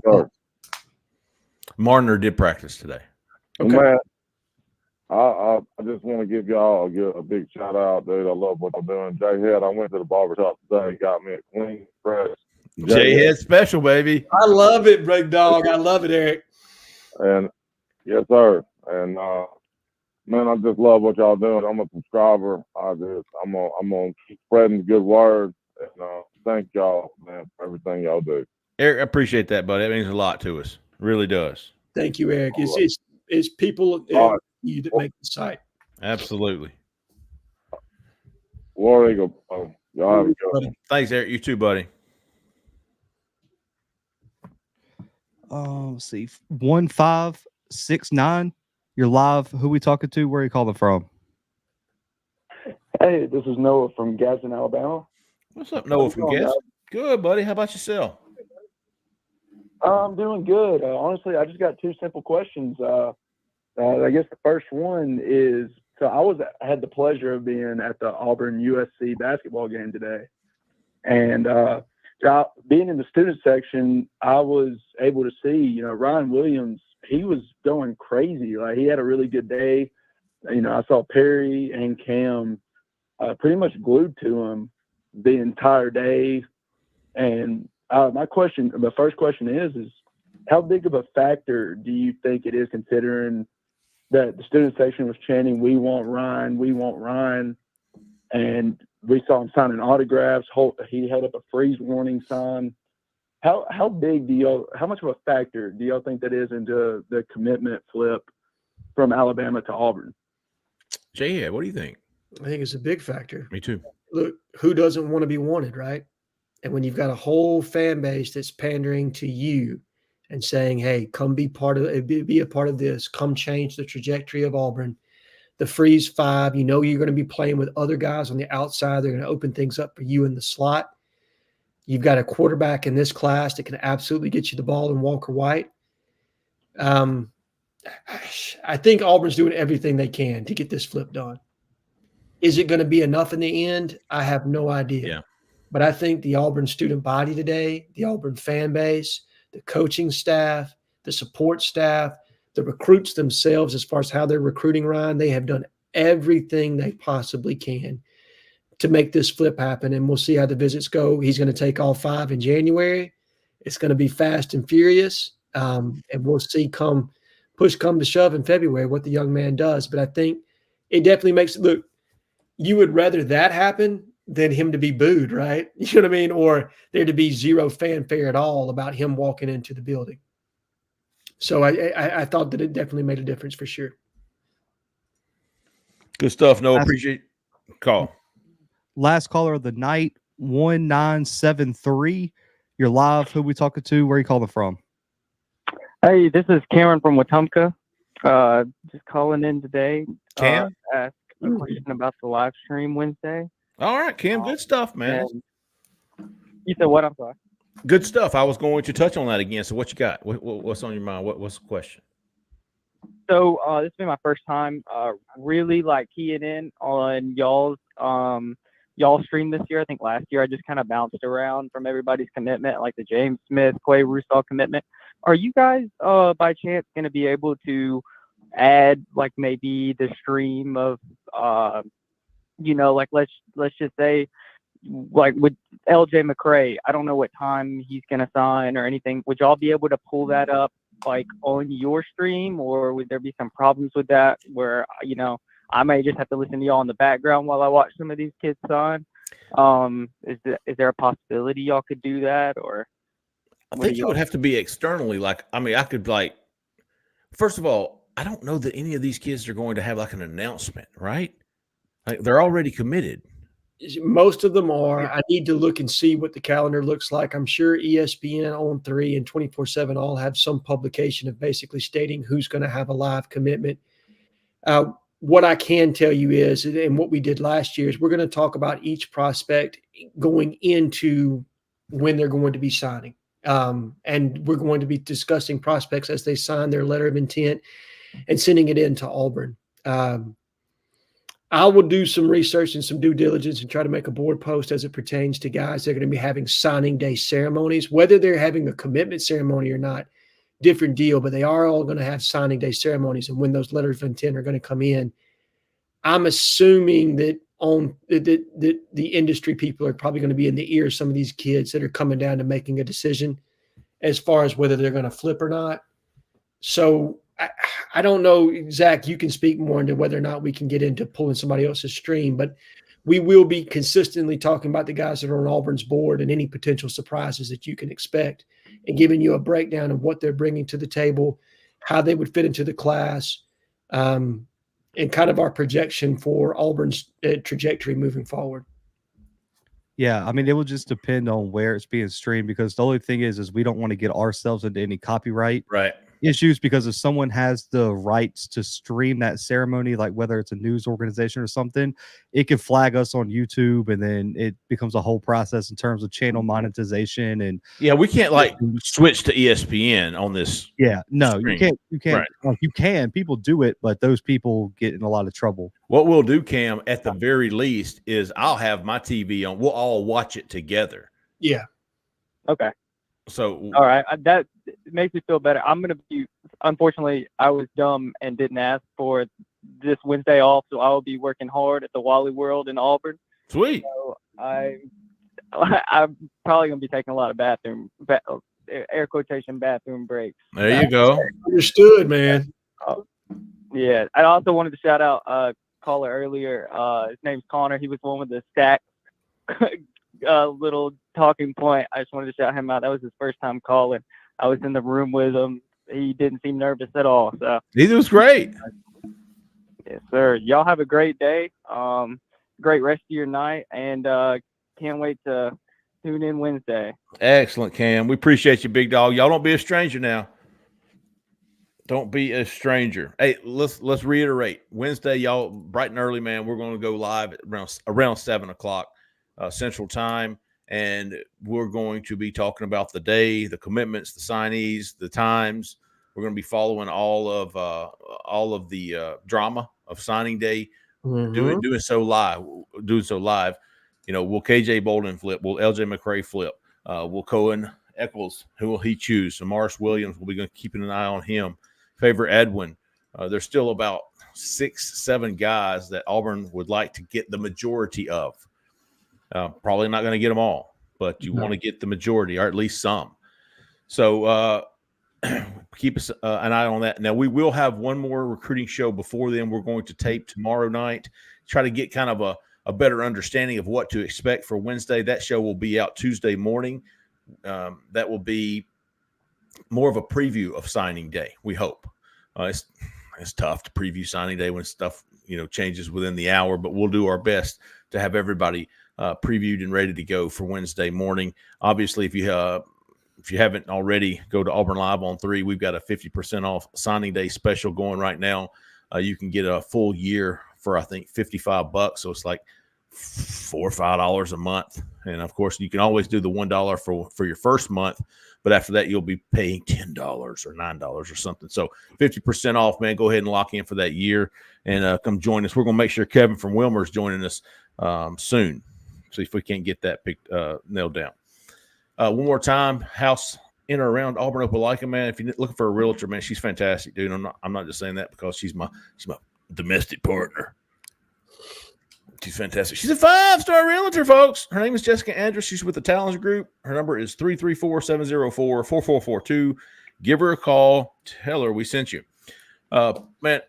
Martner did practice today. Okay. Man, I just want to give y'all a big shout out, dude. I love what you're doing. Jhead, I went to the barber shop today, got me a clean, fresh. Jhead special, baby. I love it, big dog. I love it, Eric. And yes, sir. And man, I just love what y'all doing. I'm a subscriber. I'm gonna keep spreading the good word. And thank y'all, man, for everything y'all do. Eric, I appreciate that, buddy. It means a lot to us. It really does. Thank you, Eric. It's people you that make the site. Absolutely. War Eagle. Y'all have a good one. Thanks, Eric. You too, buddy. Let's see. 1569. You're live. Who we talking to? Where are you calling from? Hey, this is Noah from Gadsden, Alabama. What's up, Noah from Gadsden? Good, buddy. How about yourself? I'm doing good. Honestly, I just got 2 simple questions. I guess the first one is, so I had the pleasure of being at the Auburn USC basketball game today. And being in the student section, I was able to see, Ryan Williams, he was going crazy. Like, he had a really good day. I saw Perry and Cam pretty much glued to him the entire day. And the first question is how big of a factor do you think it is, considering that the student section was chanting, "We want Ryan, we want Ryan," and we saw him signing autographs. He held up a freeze warning sign. How much of a factor do y'all think that is into the commitment flip from Alabama to Auburn? Jhead, what do you think? I think it's a big factor. Me too. Look, who doesn't want to be wanted, right? And when you've got a whole fan base that's pandering to you and saying, "Hey, come be part of it, be a part of this, come change the trajectory of Auburn." The freeze five, you know you're going to be playing with other guys on the outside. They're going to open things up for you in the slot. You've got a quarterback in this class that can absolutely get you the ball in Walker White. I think Auburn's doing everything they can to get this flip done. Is it going to be enough in the end? I have no idea. Yeah. But I think the Auburn student body today, the Auburn fan base, the coaching staff, the support staff, the recruits themselves, as far as how they're recruiting Ryan, they have done everything they possibly can to make this flip happen. And we'll see how the visits go. He's going to take all 5 in January. It's going to be fast and furious. And we'll see push come to shove in February what the young man does. But I think it definitely makes it look, you would rather that happen than him to be booed, right? You know what I mean? Or there to be zero fanfare at all about him walking into the building. So I thought that it definitely made a difference for sure. Good stuff. No, appreciate call. Last caller of the night, 1973. You're live. Who we talking to? Where are you calling from? Hey, this is Cameron from Wetumpka. Just calling in today. Cam? Ask a question about the live stream Wednesday. All right, Cam. Good stuff, man. You said what? I'm sorry. Good stuff. I was going to touch on that again. So what you got? What's on your mind? What's the question? So this has been my first time really like keying in on y'all stream this year. I think last year I just kind of bounced around from everybody's commitment, like the James Smith, Quay Rusall commitment. Are you guys by chance going to be able to add like maybe the stream of like let's just say like with LJ McCray, I don't know what time he's going to sign or anything. Would y'all be able to pull that up like on your stream, or would there be some problems with that where, I may just have to listen to y'all in the background while I watch some of these kids sign? Is there a possibility y'all could do that, or? I think it would have to be externally. I could first of all, I don't know that any of these kids are going to have like an announcement, right? Like they're already committed. Most of them are. I need to look and see what the calendar looks like. I'm sure ESPN, On3, and 24/7 all have some publication of basically stating who's going to have a live commitment. What I can tell you is, and what we did last year, is we're going to talk about each prospect going into when they're going to be signing. And we're going to be discussing prospects as they sign their letter of intent and sending it in to Auburn. I will do some research and some due diligence and try to make a board post as it pertains to guys that are going to be having signing day ceremonies. Whether they're having a commitment ceremony or not, different deal, but they are all going to have signing day ceremonies. And when those letters of intent are going to come in, I'm assuming that the industry people are probably going to be in the ear of some of these kids that are coming down to making a decision as far as whether they're going to flip or not. So I don't know, Zach, you can speak more into whether or not we can get into pulling somebody else's stream, but we will be consistently talking about the guys that are on Auburn's board and any potential surprises that you can expect, and giving you a breakdown of what they're bringing to the table, how they would fit into the class, and kind of our projection for Auburn's trajectory moving forward. Yeah, I mean, it will just depend on where it's being streamed, because the only thing is we don't want to get ourselves into any copyright issues, because if someone has the rights to stream that ceremony, like whether it's a news organization or something, it can flag us on YouTube, and then it becomes a whole process in terms of channel monetization. And we can't switch to ESPN on this. Yeah, no, stream. you can't. Right. Like, you can. People do it, but those people get in a lot of trouble. What we'll do, Cam, at the very least, is I'll have my TV on. We'll all watch it together. Yeah. Okay. So all right, that makes me feel better. I'm gonna be. Unfortunately, I was dumb and didn't ask for this Wednesday off, so I will be working hard at the Wally World in Auburn. Sweet. So I'm probably gonna be taking a lot of air quotation bathroom breaks. There you go. Understood, man. Yeah, I also wanted to shout out a caller earlier. His name's Connor. He was one with the stack. Little talking point. I just wanted to shout him out. That was his first time calling. I was in the room with him. He didn't seem nervous at all. So it was great. Yes, sir. Y'all have a great day. Great rest of your night, and can't wait to tune in Wednesday. Excellent, Cam. We appreciate you, big dog. Y'all don't be a stranger now. Don't be a stranger. Hey, let's reiterate. Wednesday, y'all, bright and early, man. We're going to go live at around 7:00 Central Time, and we're going to be talking about the day, the commitments, the signees, the times. We're going to be following all of the drama of signing day. Mhm. Doing so live. Will KJ Bolden flip? Will LJ McCray flip? Will Cohen Eccles? Who will he choose? So Morris Williams will be going to keeping an eye on him. Favor Edwin. There's still about 6-7 guys that Auburn would like to get the majority of. Probably not going to get them all, but you want to get the majority, or at least some. So keep us an eye on that. Now, we will have one more recruiting show before then. We're going to tape tomorrow night, try to get kind of a better understanding of what to expect for Wednesday. That show will be out Tuesday morning. That will be more of a preview of signing day, we hope. It's tough to preview signing day when stuff changes within the hour, but we'll do our best to have everybody previewed and ready to go for Wednesday morning. Obviously, if you haven't already, go to Auburn Live on 3. We've got a 50% off signing day special going right now. You can get a full year for, I think, $55. So it's like $4 or $5 a month. And of course, you can always do the $1 for your first month, but after that, you'll be paying $10 or $9 or something. So 50% off, man. Go ahead and lock in for that year and come join us. We're going to make sure Kevin from Wilmer is joining us soon. See if we can't get that nailed down. One more time, house in or around Auburn, Opelika, man. If you're looking for a realtor, man, she's fantastic, dude. I'm not just saying that because she's my domestic partner. She's fantastic. She's a 5-star realtor, folks. Her name is Jessica Andrews. She's with the Talents Group. Her number is 334-704-4442. Give her a call. Tell her we sent you. Man,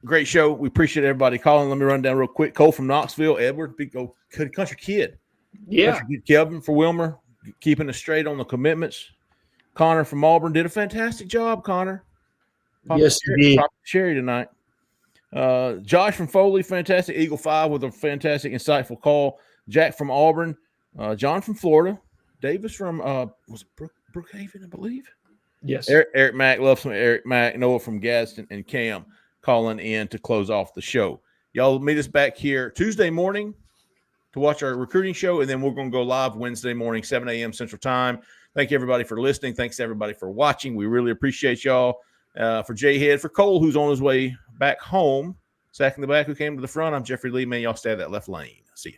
great show. We appreciate everybody calling. Let me run down real quick. Cole from Knoxville. Edward, big old country kid. Yeah. Country kid. Kevin for Wilmer, keeping us straight on the commitments. Connor from Auburn did a fantastic job, Connor. Yes, he did. Sherry tonight. Josh from Foley, fantastic. Eagle 5 with a fantastic, insightful call. Jack from Auburn. John from Florida. Davis from was it Brookhaven, I believe? Yes. Eric Mack, love some Eric Mack. Noah from Gadsden and Cam calling in to close off the show. Y'all meet us back here Tuesday morning to watch our recruiting show, and then we're going to go live Wednesday morning, 7 a.m. Central Time. Thank you, everybody, for listening. Thanks to everybody for watching. We really appreciate y'all. For Jhead, for Cole, who's on his way back home, Zach in the back who came to the front, I'm Jeffrey Lee. Man, y'all stay at that left lane. See ya.